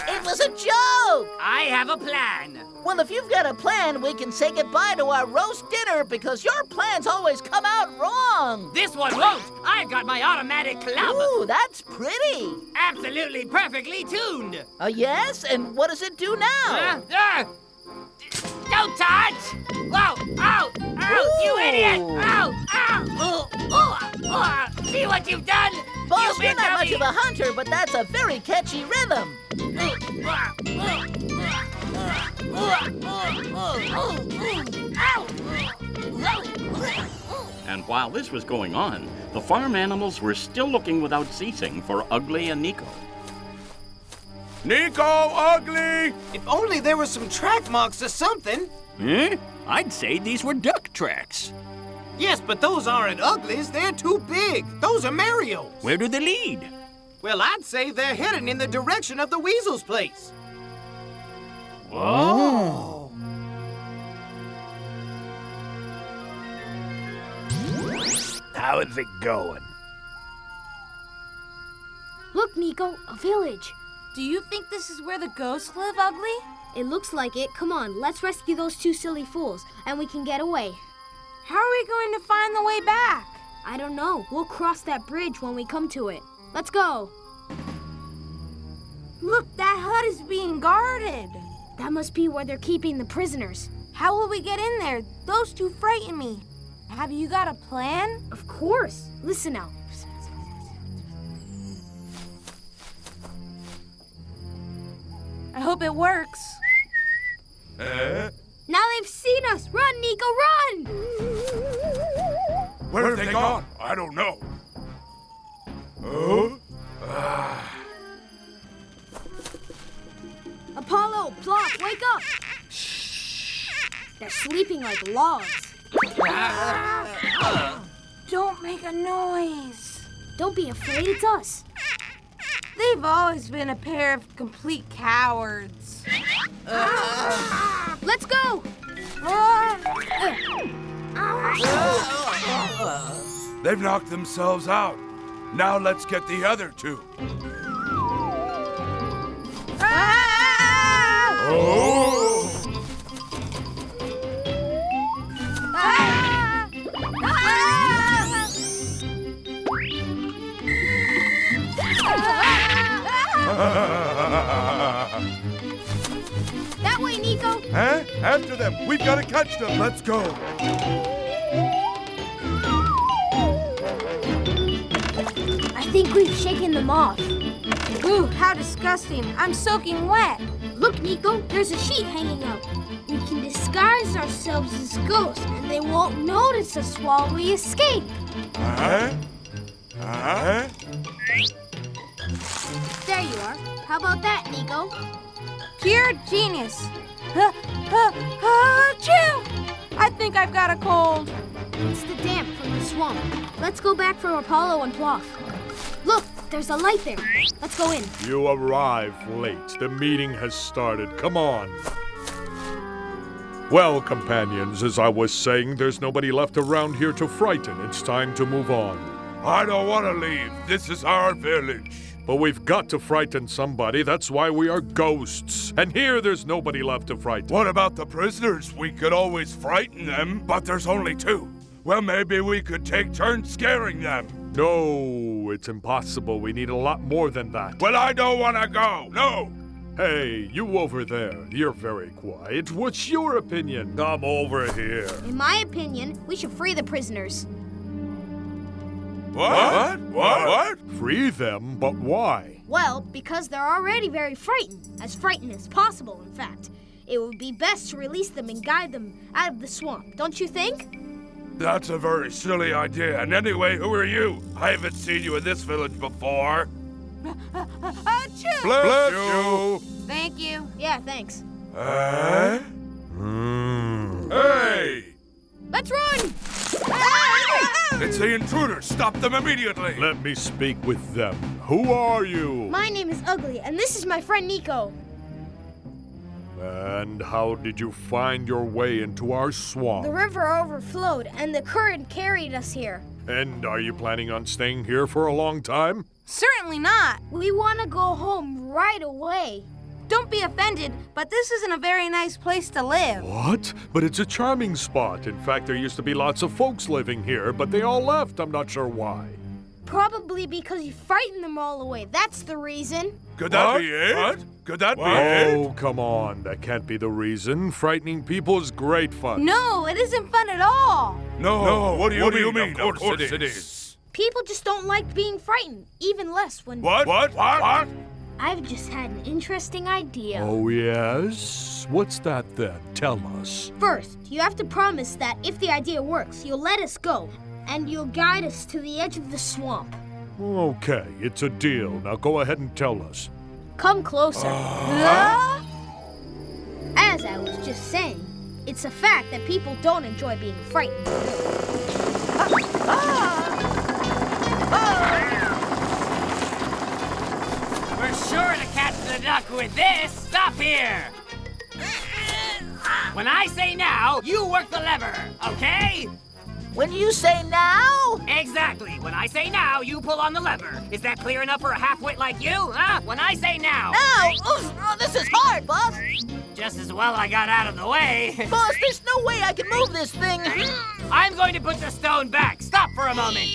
It was a joke! I have a plan. Well, if you've got a plan, we can say goodbye to our roast dinner because your plans always come out wrong. This one won't. I've got my automatic club. Ooh, that's pretty. Absolutely perfectly tuned. Yes? And what does it do now? Don't touch! Whoa! Ow! Ow! You idiot! Ow! Ow! See what you've done? Boss, you're not much of a hunter, but that's a very catchy rhythm. And while this was going on, the farm animals were still looking without ceasing for Ugly and Nico. Nico, Ugly! If only there were some track marks or something. Eh? I'd say these were duck tracks. Yes, but those aren't Uglies. They're too big. Those are Mario's. Where do they lead? Well, I'd say they're heading in the direction of the weasel's place. Oh. How is it going? Look, Nico, a village. Do you think this is where the ghosts live, Ugly? It looks like it. Come on, let's rescue those two silly fools, and we can get away. How are we going to find the way back? I don't know. We'll cross that bridge when we come to it. Let's go. Look, that hut is being guarded. That must be where they're keeping the prisoners. How will we get in there? Those two frighten me. Have you got a plan? Of course. Listen now. I hope it works. Now they've seen us. Run, Nico, run! Where have they gone? I don't know. Oh? Apollo, Plop, wake up! They're sleeping like logs. Don't make a noise. Don't be afraid, it's us. They've always been a pair of complete cowards. Let's go! They've knocked themselves out. Now let's get the other two. Oh! That way, Nico! Huh? After them! We've got to catch them! Let's go! I think we've shaken them off. Ooh, how disgusting. I'm soaking wet. Look, Nico, there's a sheet hanging up. We can disguise ourselves as ghosts, and they won't notice us while we escape. There you are. How about that, Nico? Pure genius. Achoo! I think I've got a cold. It's the damp from the swamp. Let's go back for Apollo and Ploff. Look, there's a light there. Let's go in. You arrived late. The meeting has started. Come on. Well, companions, as I was saying, there's nobody left around here to frighten. It's time to move on. I don't want to leave. This is our village. But we've got to frighten somebody. That's why we are ghosts. And here there's nobody left to frighten. What about the prisoners? We could always frighten them, but there's only two. Well, maybe we could take turns scaring them. No, it's impossible. We need a lot more than that. Well, I don't want to go. No. Hey, you over there. You're very quiet. What's your opinion? Come over here. In my opinion, we should free the prisoners. What? Free them? But why? Well, because they're already very frightened. As frightened as possible, in fact. It would be best to release them and guide them out of the swamp, don't you think? That's a very silly idea. And anyway, who are you? I haven't seen you in this village before. Achoo! Bless you. Thank you. Yeah, thanks. Hey! Let's run! It's the intruders. Stop them immediately. Let me speak with them. Who are you? My name is Ugly, and this is my friend Nico. And how did you find your way into our swamp? The river overflowed, and the current carried us here. And are you planning on staying here for a long time? Certainly not. We want to go home right away. Don't be offended, but this isn't a very nice place to live. What? But it's a charming spot. In fact, there used to be lots of folks living here, but they all left. I'm not sure why. Probably because you frightened them all away. That's the reason. Could that be it? What? Could that be Oh, it? come on. That can't be the reason. Frightening people is great fun. No, it isn't fun at all. No, what do you mean? Of course it is. People just don't like being frightened, even less when... What? I've just had an interesting idea. Oh, yes? What's that then? Tell us. First, you have to promise that if the idea works, you'll let us go, and you'll guide us to the edge of the swamp. Okay, it's a deal. Now go ahead and tell us. Come closer. As I was just saying, it's a fact that people don't enjoy being frightened. We're sure to catch the duck with this. Stop here. When I say now, you work the lever, okay? When you say now? Exactly. When I say now, you pull on the lever. Is that clear enough for a half-wit like you, huh? When I say now. Now? Oh, this is hard, boss. Just as well I got out of the way. Boss, there's no way I can move this thing. I'm going to put the stone back. Stop for a moment.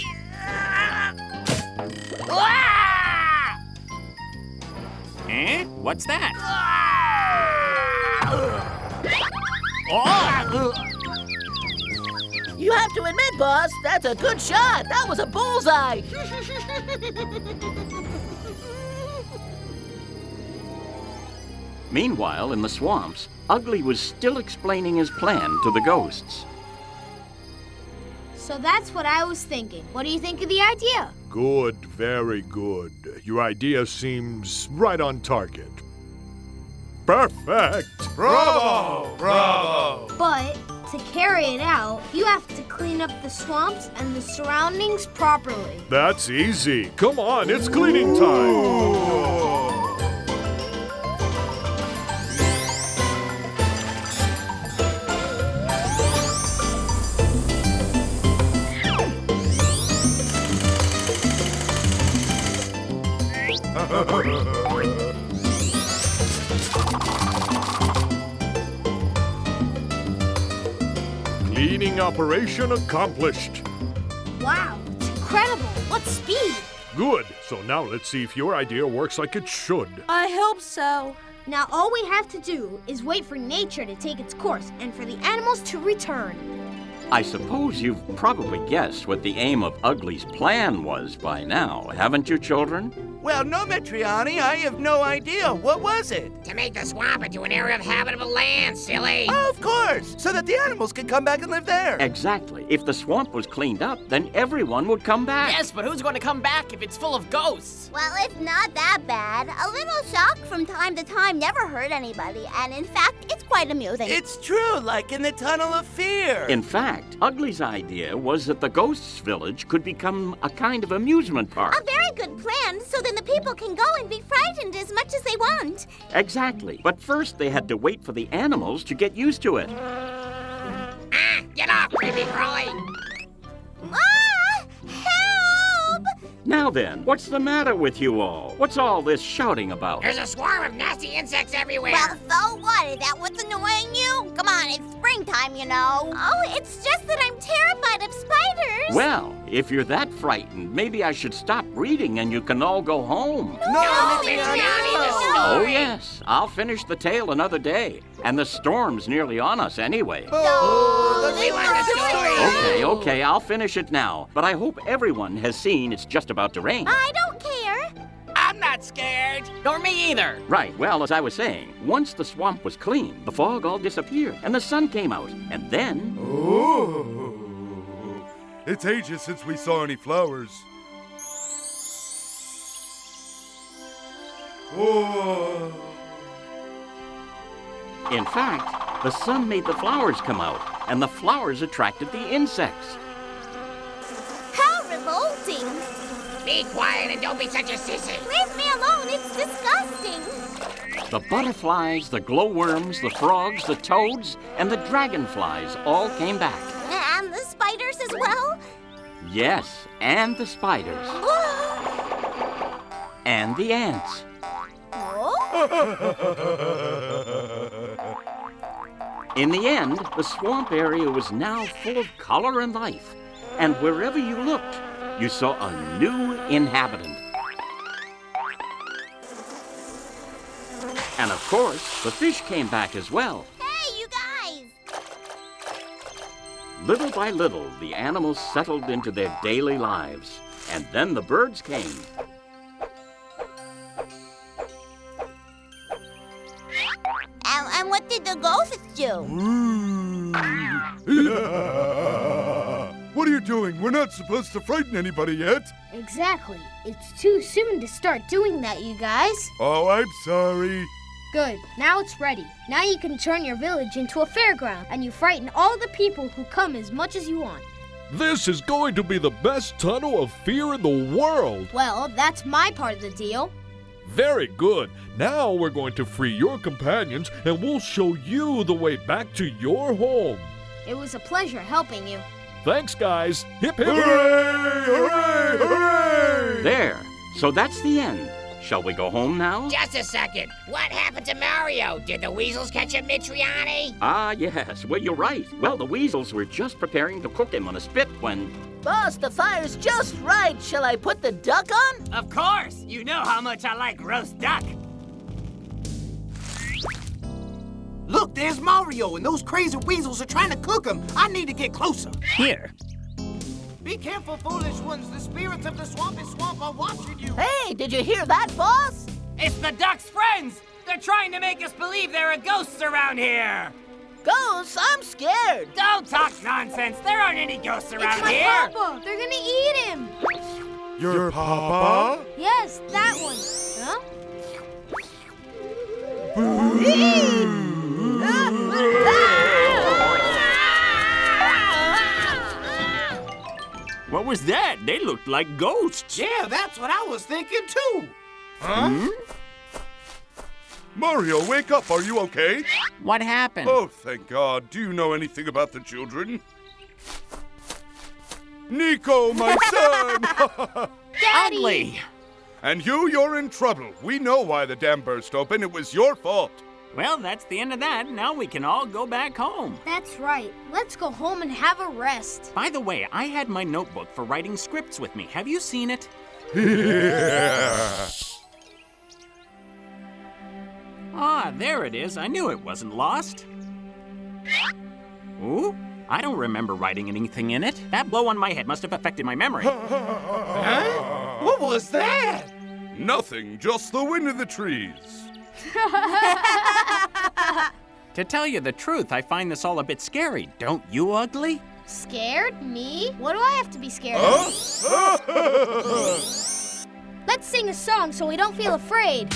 Eh? What's that? You have to admit, boss, that's a good shot. That was a bullseye. Meanwhile, in the swamps, Ugly was still explaining his plan to the ghosts. So that's what I was thinking. What do you think of the idea? Good, very good. Your idea seems right on target. Perfect! Bravo! Bravo! But to carry it out, you have to clean up the swamps and the surroundings properly. That's easy. Come on, it's cleaning time. Cleaning operation accomplished. Wow, it's incredible. What speed! Good. So now let's see if your idea works like it should. I hope so. Now all we have to do is wait for nature to take its course and for the animals to return. I suppose you've probably guessed what the aim of Ugly's plan was by now, haven't you, children? Well, no, Mitriani, I have no idea. What was it? To make the swamp into an area of habitable land, silly. Of course, so that the animals can come back and live there. Exactly. If the swamp was cleaned up, then everyone would come back. Yes, but who's going to come back if it's full of ghosts? Well, it's not that bad. A little shock from time to time never hurt anybody, and in fact, it's quite amusing. It's true, like in the Tunnel of Fear. In fact, Ugly's idea was that the ghosts' village could become a kind of amusement park. A very good plan, so then the people can go and be frightened as much as they want. Exactly. But first they had to wait for the animals to get used to it. Get off, creepy crawly. Ah! Help! Now then, what's the matter with you all? What's all this shouting about? There's a swarm of nasty insects everywhere. Well, so what? Is that what's annoying you? Come on, it's springtime, you know. Oh, it's just that I'm terrified of spiders. Well, if you're that frightened, maybe I should stop reading and you can all go home. No, Viciana, the story. Oh, yes. I'll finish the tale another day. And the storm's nearly on us anyway. Oh, we want the story. Okay, I'll finish it now. But I hope everyone has seen it's just about to rain. I don't care. I'm not scared. Nor me either. Right, well, as I was saying, once the swamp was clean, the fog all disappeared, and the sun came out. And then... Oh! It's ages since we saw any flowers. Oh! In fact, the sun made the flowers come out, and the flowers attracted the insects. How revolting. Be quiet and don't be such a sissy. Leave me alone, it's disgusting. The butterflies, the glowworms, the frogs, the toads, and the dragonflies all came back. And the spiders as well? Yes, and the spiders. And the ants. In the end, the swamp area was now full of color and life. And wherever you looked, you saw a new inhabitant. And of course, the fish came back as well. Hey, you guys! Little by little, the animals settled into their daily lives. And then the birds came. And what did the ghosts do? What are you doing? We're not supposed to frighten anybody yet. Exactly. It's too soon to start doing that, you guys. Oh, I'm sorry. Good. Now it's ready. Now you can turn your village into a fairground, and you frighten all the people who come as much as you want. This is going to be the best tunnel of fear in the world. Well, that's my part of the deal. Very good. Now we're going to free your companions, and we'll show you the way back to your home. It was a pleasure helping you. Thanks, guys. Hip, hip. Hooray! Hooray! Hooray! There. So that's the end. Shall we go home now? Just a second. What happened to Mario? Did the weasels catch him, Mitriani? Ah, yes. Well, you're right. Well, the weasels were just preparing to cook him on a spit when... Boss, the fire's just right. Shall I put the duck on? Of course. You know how much I like roast duck. Look, there's Mario, and those crazy weasels are trying to cook him. I need to get closer. Here. Be careful, foolish ones. The spirits of the swampy swamp are watching you. Hey, did you hear that, boss? It's the duck's friends. They're trying to make us believe there are ghosts around here! Ghosts? I'm scared. Don't talk nonsense! There aren't any ghosts around It's my here! papa! They're gonna eat him! Your papa? Yes, that one. Huh? What was that? They looked like ghosts. Yeah, that's what I was thinking too. Huh? Hmm? Mario, wake up. Are you okay? What happened? Oh, thank God. Do you know anything about the children? Nico, my son! Daddy! Ugly! And you're in trouble. We know why the dam burst open. It was your fault. Well, that's the end of that. Now we can all go back home. That's right. Let's go home and have a rest. By the way, I had my notebook for writing scripts with me. Have you seen it? Yeah. Ah, there it is. I knew it wasn't lost. Ooh, I don't remember writing anything in it. That blow on my head must have affected my memory. Huh? What was that? Nothing, just the wind in the trees. To tell you the truth, I find this all a bit scary. Don't you, Ugly? Scared? Me? What do I have to be scared of? Let's sing a song so we don't feel afraid.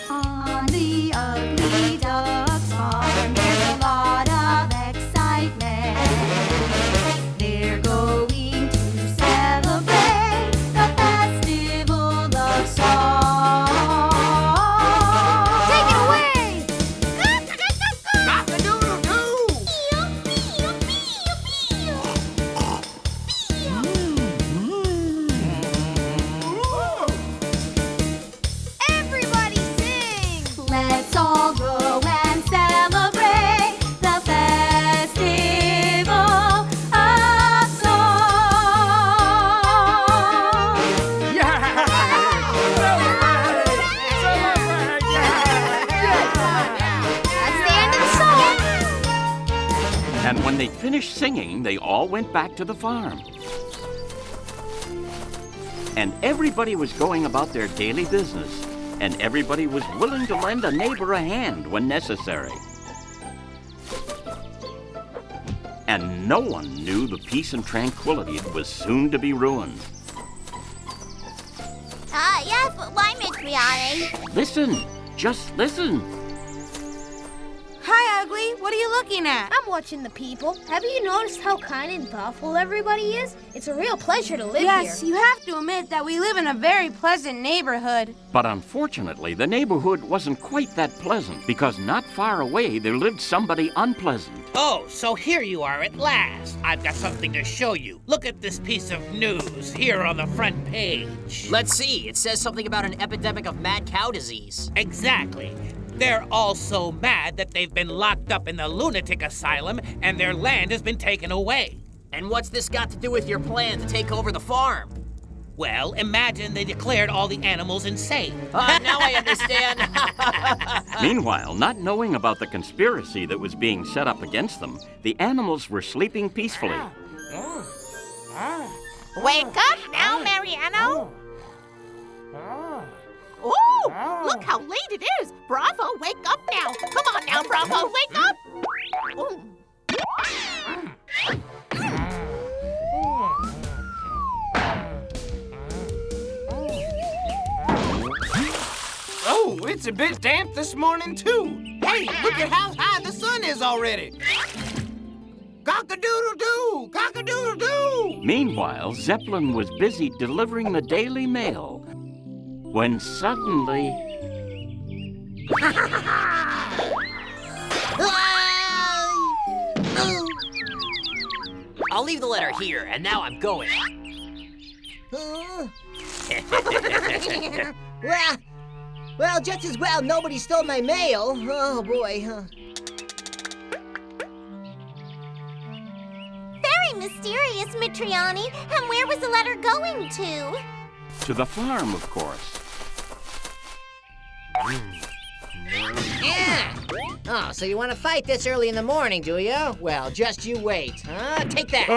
On the Ugly Duck's farm, there's a lot of excitement. They're going to celebrate the festival of song. Take it away! Everybody sing! Let's all go and celebrate the festival of song. That's the end of the song! And when they finished singing, they all went back to the farm. And everybody was going about their daily business, and everybody was willing to lend a neighbor a hand when necessary. And no one knew the peace and tranquility was soon to be ruined. Yes, but why, Miss Brianna? Listen, just listen. Hi, Ugly. What are you looking at? I'm watching the people. Have you noticed how kind and thoughtful everybody is? It's a real pleasure to live Yes, here. you have to admit that we live in a very pleasant neighborhood. But unfortunately, the neighborhood wasn't quite that pleasant, because not far away there lived somebody unpleasant. Oh, so here you are at last. I've got something to show you. Look at this piece of news here on the front page. Let's see. It says something about an epidemic of mad cow disease. Exactly. They're all so mad that they've been locked up in the lunatic asylum and their land has been taken away. And what's this got to do with your plan to take over the farm? Well, imagine they declared all the animals insane. Now I understand. Meanwhile, not knowing about the conspiracy that was being set up against them, the animals were sleeping peacefully. Wake up now, Mariano. Ooh, look how late it is. Bravo, wake up now. Come on now, Bravo, wake up. Ooh. Oh, it's a bit damp this morning, too. Hey, look at how high the sun is already. Cock-a-doodle-doo! Cock-a-doodle-doo! Meanwhile, Zeppelin was busy delivering the Daily Mail when suddenly... I'll leave the letter here, and now I'm going. Well, just as well nobody stole my mail. Oh, boy. Very mysterious, Mitriani. And where was the letter going to? To the farm, of course. Yeah. Oh, so you want to fight this early in the morning, do you? Well, just you wait. Take that.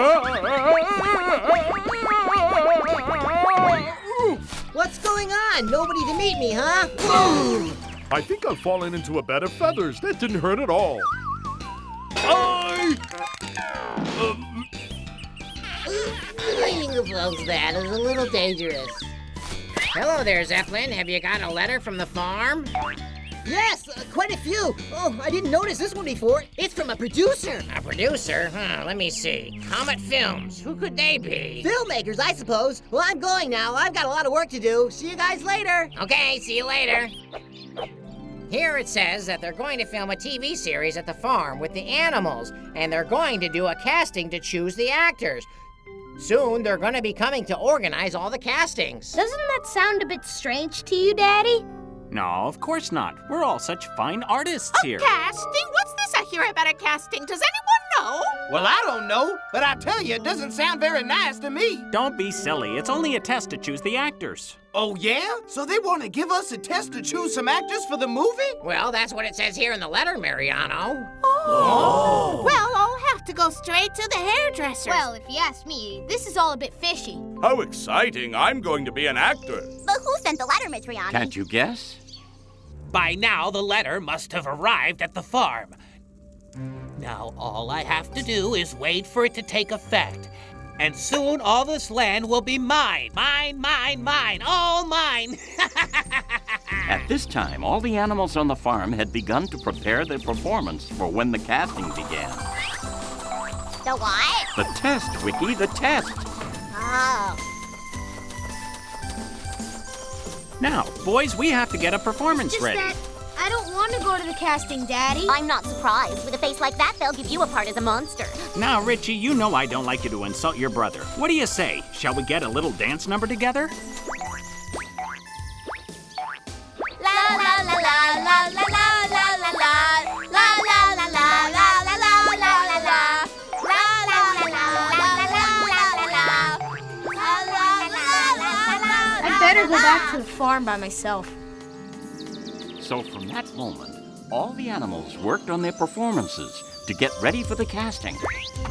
What's going on? Nobody to meet me, huh? I think I've fallen into a bed of feathers. That didn't hurt at all. Cleaning the clothes, that is a little dangerous. Hello there, Zeppelin. Have you got a letter from the farm? Yes, quite a few. Oh, I didn't notice this one before. It's from a producer. A producer? Let me see. Comet Films. Who could they be? Filmmakers, I suppose. Well, I'm going now. I've got a lot of work to do. See you guys later. Okay, see you later. Here it says that they're going to film a TV series at the farm with the animals, and they're going to do a casting to choose the actors. Soon, they're going to be coming to organize all the castings. Doesn't that sound a bit strange to you, Daddy? No, of course not. We're all such fine artists here. Casting? What's this I hear about a casting? Does anyone know? Well, I don't know, but I tell you, it doesn't sound very nice to me. Don't be silly. It's only a test to choose the actors. Oh, yeah? So they want to give us a test to choose some actors for the movie? Well, that's what it says here in the letter, Mariano. Oh. Well, I'll have to go straight to the hairdresser. Well, if you ask me, this is all a bit fishy. How exciting. I'm going to be an actor. But who sent the letter, Mitriani? Can't you guess? By now, the letter must have arrived at the farm. Now, all I have to do is wait for it to take effect. And soon all this land will be mine. Mine, mine, mine. All mine. At this time, all the animals on the farm had begun to prepare their performance for when the casting began. The what? The test, Wiki, the test. Oh. Now, boys, we have to get a performance Just ready. that I don't want to go to the casting, Daddy. I'm not surprised. With a face like that, they'll give you a part as a monster. Now, Richie, you know I don't like you to insult your brother. What do you say? Shall we get a little dance number together? La la la la la la la la la la la la la la la la la la la. I'd better go back to the farm by myself. So from that moment, all the animals worked on their performances to get ready for the casting.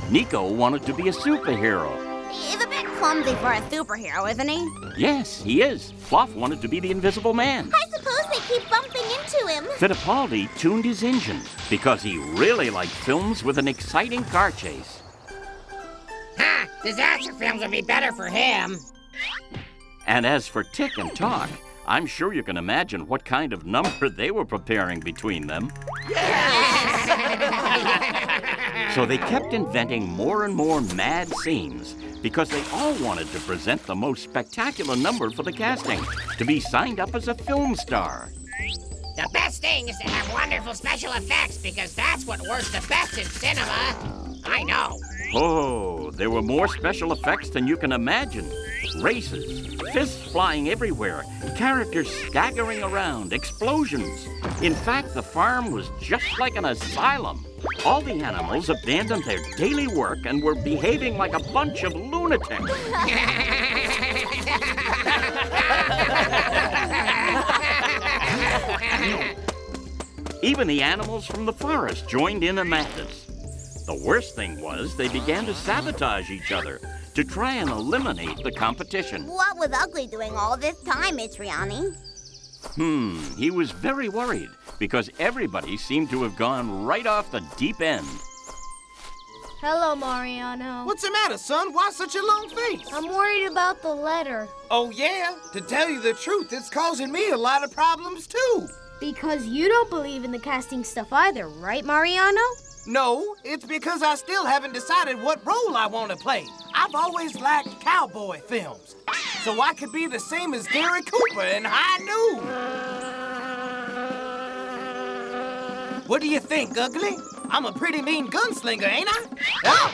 Nico wanted to be a superhero. He's a bit clumsy for a superhero, isn't he? Yes, he is. Fluff wanted to be the Invisible Man. I suppose they keep bumping into him. Fittipaldi tuned his engine because he really liked films with an exciting car chase. Ha! Disaster films would be better for him. And as for Tick and Talk, I'm sure you can imagine what kind of number they were preparing between them. So they kept inventing more and more mad scenes because they all wanted to present the most spectacular number for the casting, to be signed up as a film star. The best thing is to have wonderful special effects because that's what works the best in cinema. I know. Oh, there were more special effects than you can imagine. Races, fists flying everywhere, characters staggering around, explosions. In fact, the farm was just like an asylum. All the animals abandoned their daily work and were behaving like a bunch of lunatics. Even the animals from the forest joined in the madness. The worst thing was they began to sabotage each other to try and eliminate the competition. What was Ugly doing all this time, Mitriani? He was very worried because everybody seemed to have gone right off the deep end. Hello, Mariano. What's the matter, son? Why such a long face? I'm worried about the letter. Oh, yeah? To tell you the truth, it's causing me a lot of problems, too. Because you don't believe in the casting stuff either, right, Mariano? No, it's because I still haven't decided what role I want to play. I've always liked cowboy films, so I could be the same as Gary Cooper in High Noon. What do you think, Ugly? I'm a pretty mean gunslinger, ain't I? Oh!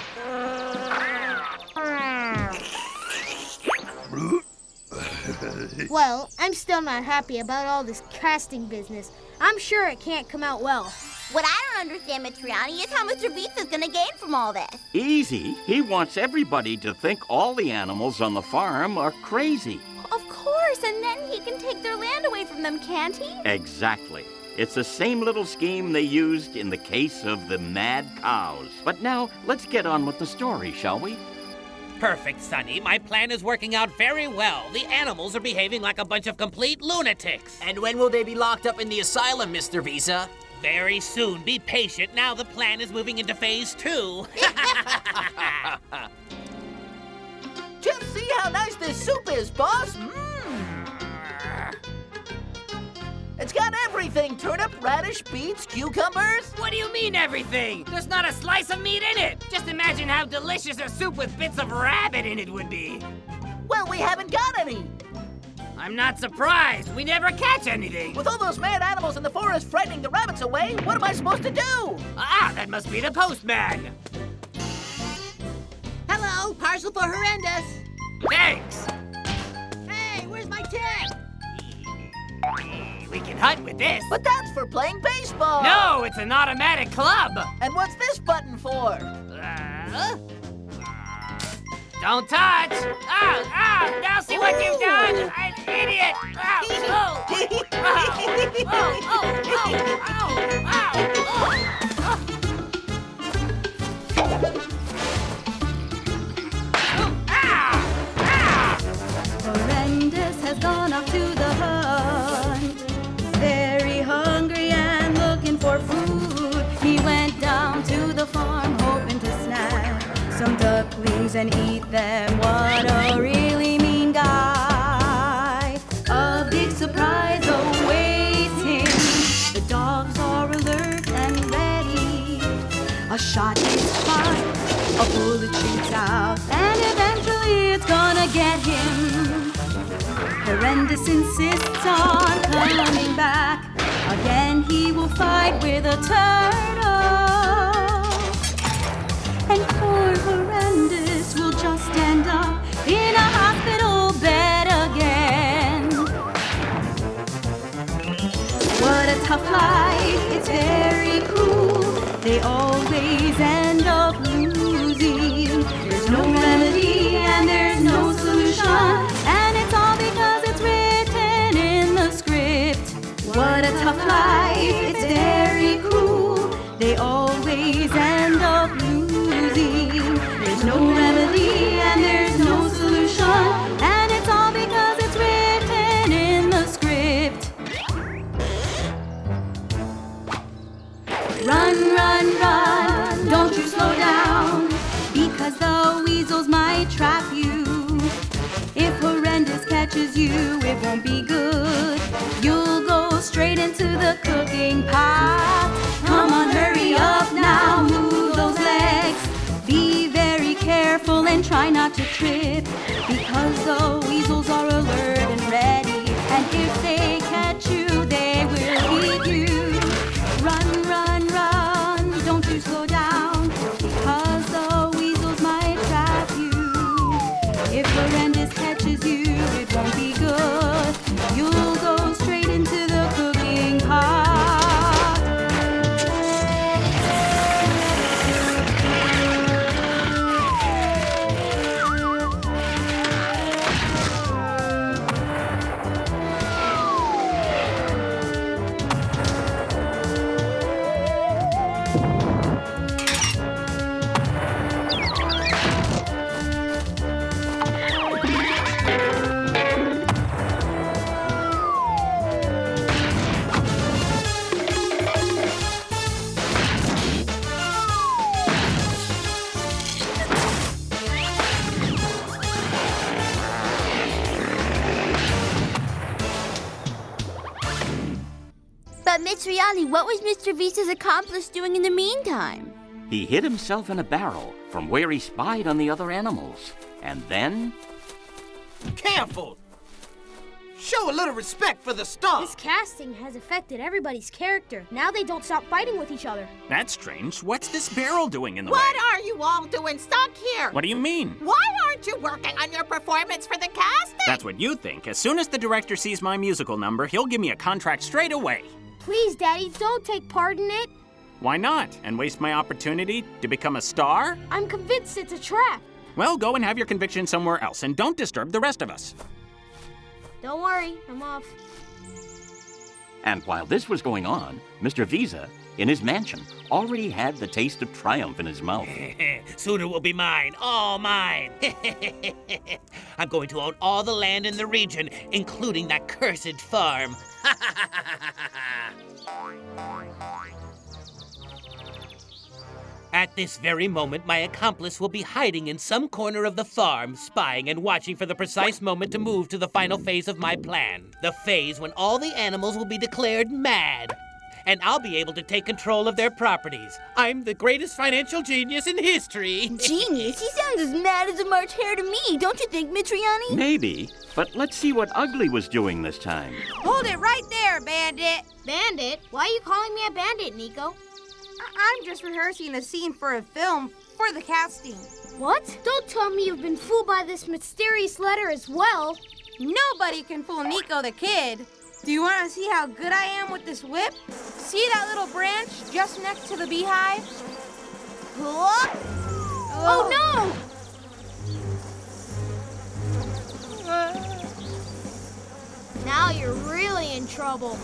Well, I'm still not happy about all this casting business. I'm sure it can't come out well. What I don't understand, Mitriani, is how Mr. Beast is gonna gain from all this. Easy. He wants everybody to think all the animals on the farm are crazy. Of course, and then he can take their land away from them, can't he? Exactly. It's the same little scheme they used in the case of the mad cows. But now, let's get on with the story, shall we? perfect, Sonny. My plan is working out very well. The animals are behaving like a bunch of complete lunatics. And when will they be locked up in the asylum, Mr. Visa? Very soon. Be patient. Now the plan is moving into phase 2. Just see how nice this soup is, boss. It's got everything. Turnip, radish, beets, cucumbers. What do you mean everything? There's not a slice of meat in it. Just imagine how delicious a soup with bits of rabbit in it would be. Well, we haven't got any. I'm not surprised. We never catch anything. With all those mad animals in the forest frightening the rabbits away, what am I supposed to do? Ah, that must be the postman. Hello, parcel for Horrendous. Thanks. Hey, where's my tip? We can hunt with this. But that's for playing baseball. No, it's an automatic club. And what's this button for? Don't touch. Oh, now see what you've done. I'm an idiot. Horrendous has gone off to the hunt. Very hungry and looking for food. He went down to the farm hoping to snag some ducklings and eat them. What a really mean guy. A big surprise awaits him. The dogs are alert and ready. A shot is fired, a bullet shoots out, and eventually it's gonna get him. Horrendous insists on coming back. Again he will fight with a turtle. And poor Horrendous will just end up in a hospital bed again. What a tough life, it's very cruel. They always end up losing. There's no remedy and there's no solution. And it's all because it's written in the script. What a tough life, it's very cruel. They always end up losing. There's no remedy and there's no solution. And it's all because it's written in the script. Run, run, run, don't you slow down, because the weasels might trap you. If Horrendous catches you, it won't be good. You'll go straight into the cooking pot. Come on, hurry up now, move those legs. Be very careful and try not to trip, because the weasels are alert and ready. And if they catch you, they will eat you. Run, run, run, don't you slow down, because the weasels might trap you. If Horrendous catches you, it won't be good. You'll go straight into the cooking pot. But Miss Riali, what was Mr. Visa's accomplice doing in the meantime? He hid himself in a barrel from where he spied on the other animals. And then... Careful! Show a little respect for the star. This casting has affected everybody's character. Now they don't stop fighting with each other. That's strange. What's this barrel doing in the way? What are you all doing stuck here? What do you mean? Why aren't you working on your performance for the casting? That's what you think. As soon as the director sees my musical number, he'll give me a contract straight away. Please, Daddy, don't take part in it. Why not? And waste my opportunity to become a star? I'm convinced it's a trap. Well, go and have your conviction somewhere else, and don't disturb the rest of us. Don't worry, I'm off. And while this was going on, Mr. Visa, in his mansion, already had the taste of triumph in his mouth. Soon it will be mine, all mine. I'm going to own all the land in the region, including that cursed farm. At this very moment, my accomplice will be hiding in some corner of the farm, spying and watching for the precise moment to move to the final phase of my plan. The phase when all the animals will be declared mad. And I'll be able to take control of their properties. I'm the greatest financial genius in history. Genius? He sounds as mad as a March hare to me, don't you think, Mitriani? Maybe, but let's see what Ugly was doing this time. Hold it right there, Bandit. Bandit? Why are you calling me a bandit, Nico? I'm just rehearsing a scene for a film for the casting. What? Don't tell me you've been fooled by this mysterious letter as well. Nobody can fool Nico the Kid. Do you want to see how good I am with this whip? See that little branch just next to the beehive? Oh no! Now you're really in trouble.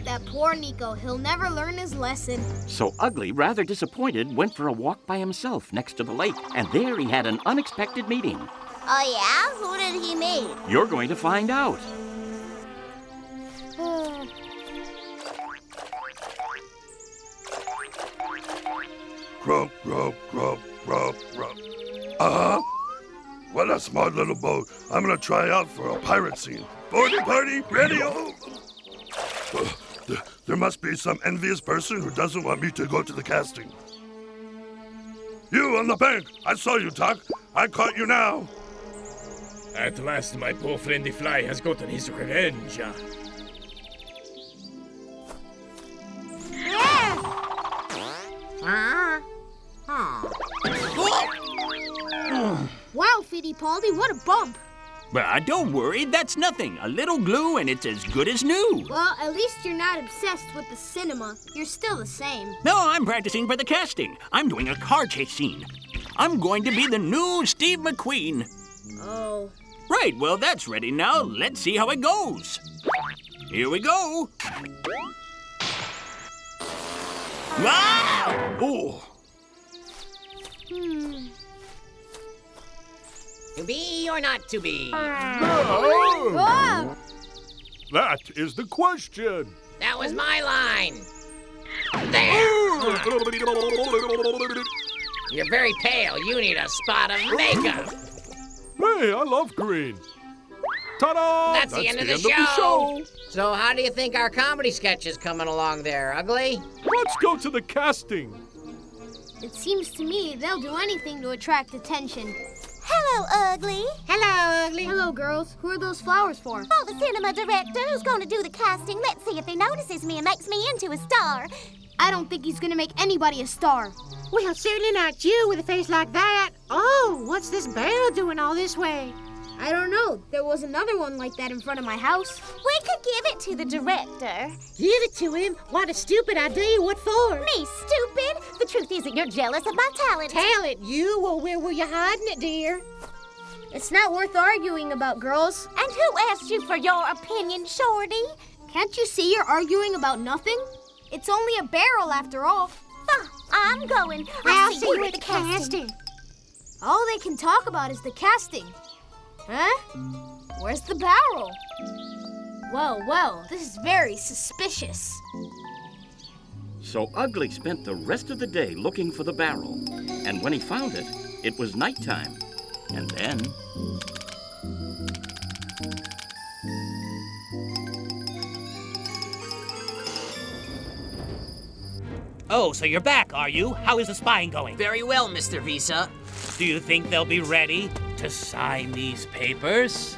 That poor Nico, he'll never learn his lesson. So Ugly, rather disappointed, went for a walk by himself next to the lake, and there he had an unexpected meeting. Oh, yeah? Who did he meet? You're going to find out. Grub, grub, grub, grub, grub. What a smart little boat. I'm gonna try out for a pirate scene. Boarding party, ready? Oh. There must be some envious person who doesn't want me to go to the casting. You on the bank! I saw you, Doc. I caught you now. At last, my poor friend the fly has gotten his revenge. Wow, Fittipaldi, what a bump. Don't worry, that's nothing. A little glue and it's as good as new. Well, at least you're not obsessed with the cinema. You're still the same. No, I'm practicing for the casting. I'm doing a car chase scene. I'm going to be the new Steve McQueen. Oh. Right, well, that's ready now. Let's see how it goes. Here we go. Wow! Oh. To be or not to be? That is the question. That was my line. There! You're very pale. You need a spot of makeup. Hey, I love green. Ta-da! That's the end of the show. So how do you think our comedy sketch is coming along there, Ugly? Let's go to the casting. It seems to me they'll do anything to attract attention. Hello, Ugly. Hello, Ugly. Hello, girls. Who are those flowers for? Oh, the cinema director who's going to do the casting. Let's see if he notices me and makes me into a star. I don't think he's going to make anybody a star. Well, certainly not you with a face like that. Oh, what's this barrel doing all this way? I don't know. There was another one like that in front of my house. We could give it to the director. Give it to him? What a stupid idea. What for? Me stupid? The truth isn't you're jealous of my talent. Talent? You? Well, where were you hiding it, dear? It's not worth arguing about, girls. And who asked you for your opinion, Shorty? Can't you see you're arguing about nothing? It's only a barrel after all. I'm going. I'll see you at the casting. All they can talk about is the casting. Huh? Where's the barrel? Well, this is very suspicious. So Ugly spent the rest of the day looking for the barrel. And when he found it, it was nighttime. And then... Oh, so you're back, are you? How is the spying going? Very well, Mr. Visa. Do you think they'll be ready to sign these papers?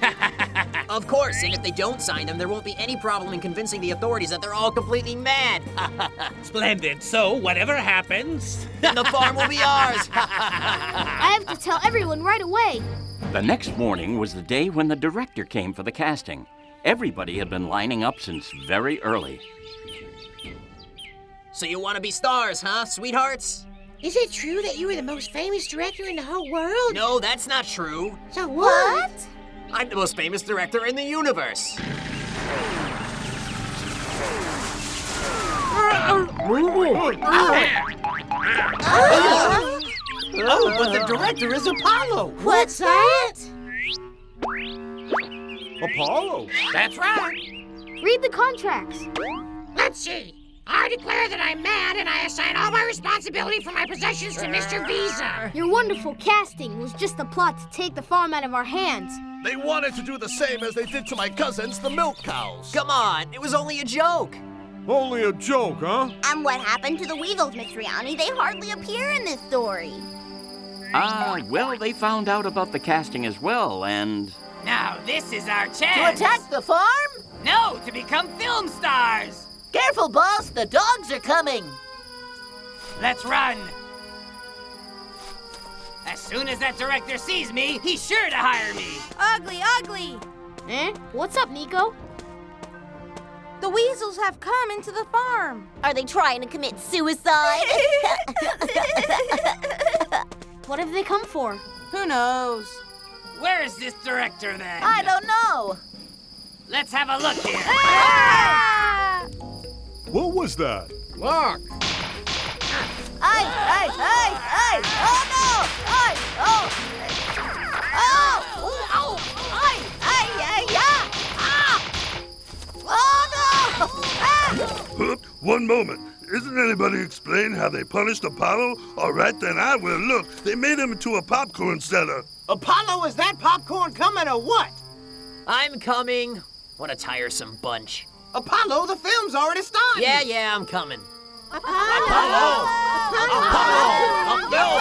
Of course, and if they don't sign them, there won't be any problem in convincing the authorities that they're all completely mad. Splendid. So, whatever happens... Then the farm will be ours. I have to tell everyone right away. The next morning was the day when the director came for the casting. Everybody had been lining up since very early. So you want to be stars, huh, sweethearts? Is it true that you are the most famous director in the whole world? No, that's not true. So what? I'm the most famous director in the universe. Oh, but the director is Apollo. What's that? Apollo. That's right. Read the contracts. Let's see. I declare that I'm mad and I assign all my responsibility for my possessions to Mr. Visa. Your wonderful casting was just a plot to take the farm out of our hands. They wanted to do the same as they did to my cousins, the milk cows. Come on, it was only a joke. Only a joke, huh? And what happened to the weasels, Miss Riani? They hardly appear in this story. Well, they found out about the casting as well, and... Now, this is our To chance. attack the farm? No, to become film stars. Careful, boss, the dogs are coming. Let's run. As soon as that director sees me, he's sure to hire me. Ugly, ugly! Eh? What's up, Nico? The weasels have come into the farm. Are they trying to commit suicide? What have they come for? Who knows? Where is this director then? I don't know. Let's have a look here. Ah! What was that? Look. Ay! Oh no! Ay! Oh! Oh! Ay! Ah! Oh no! Ah! One moment. Isn't anybody explain how they punished Apollo? All right, then I will. Look, they made him into a popcorn seller. Apollo, is that popcorn coming or what? I'm coming. What a tiresome bunch. Apollo, the film's already started. Yeah, I'm coming. Apollo! Apollo! No,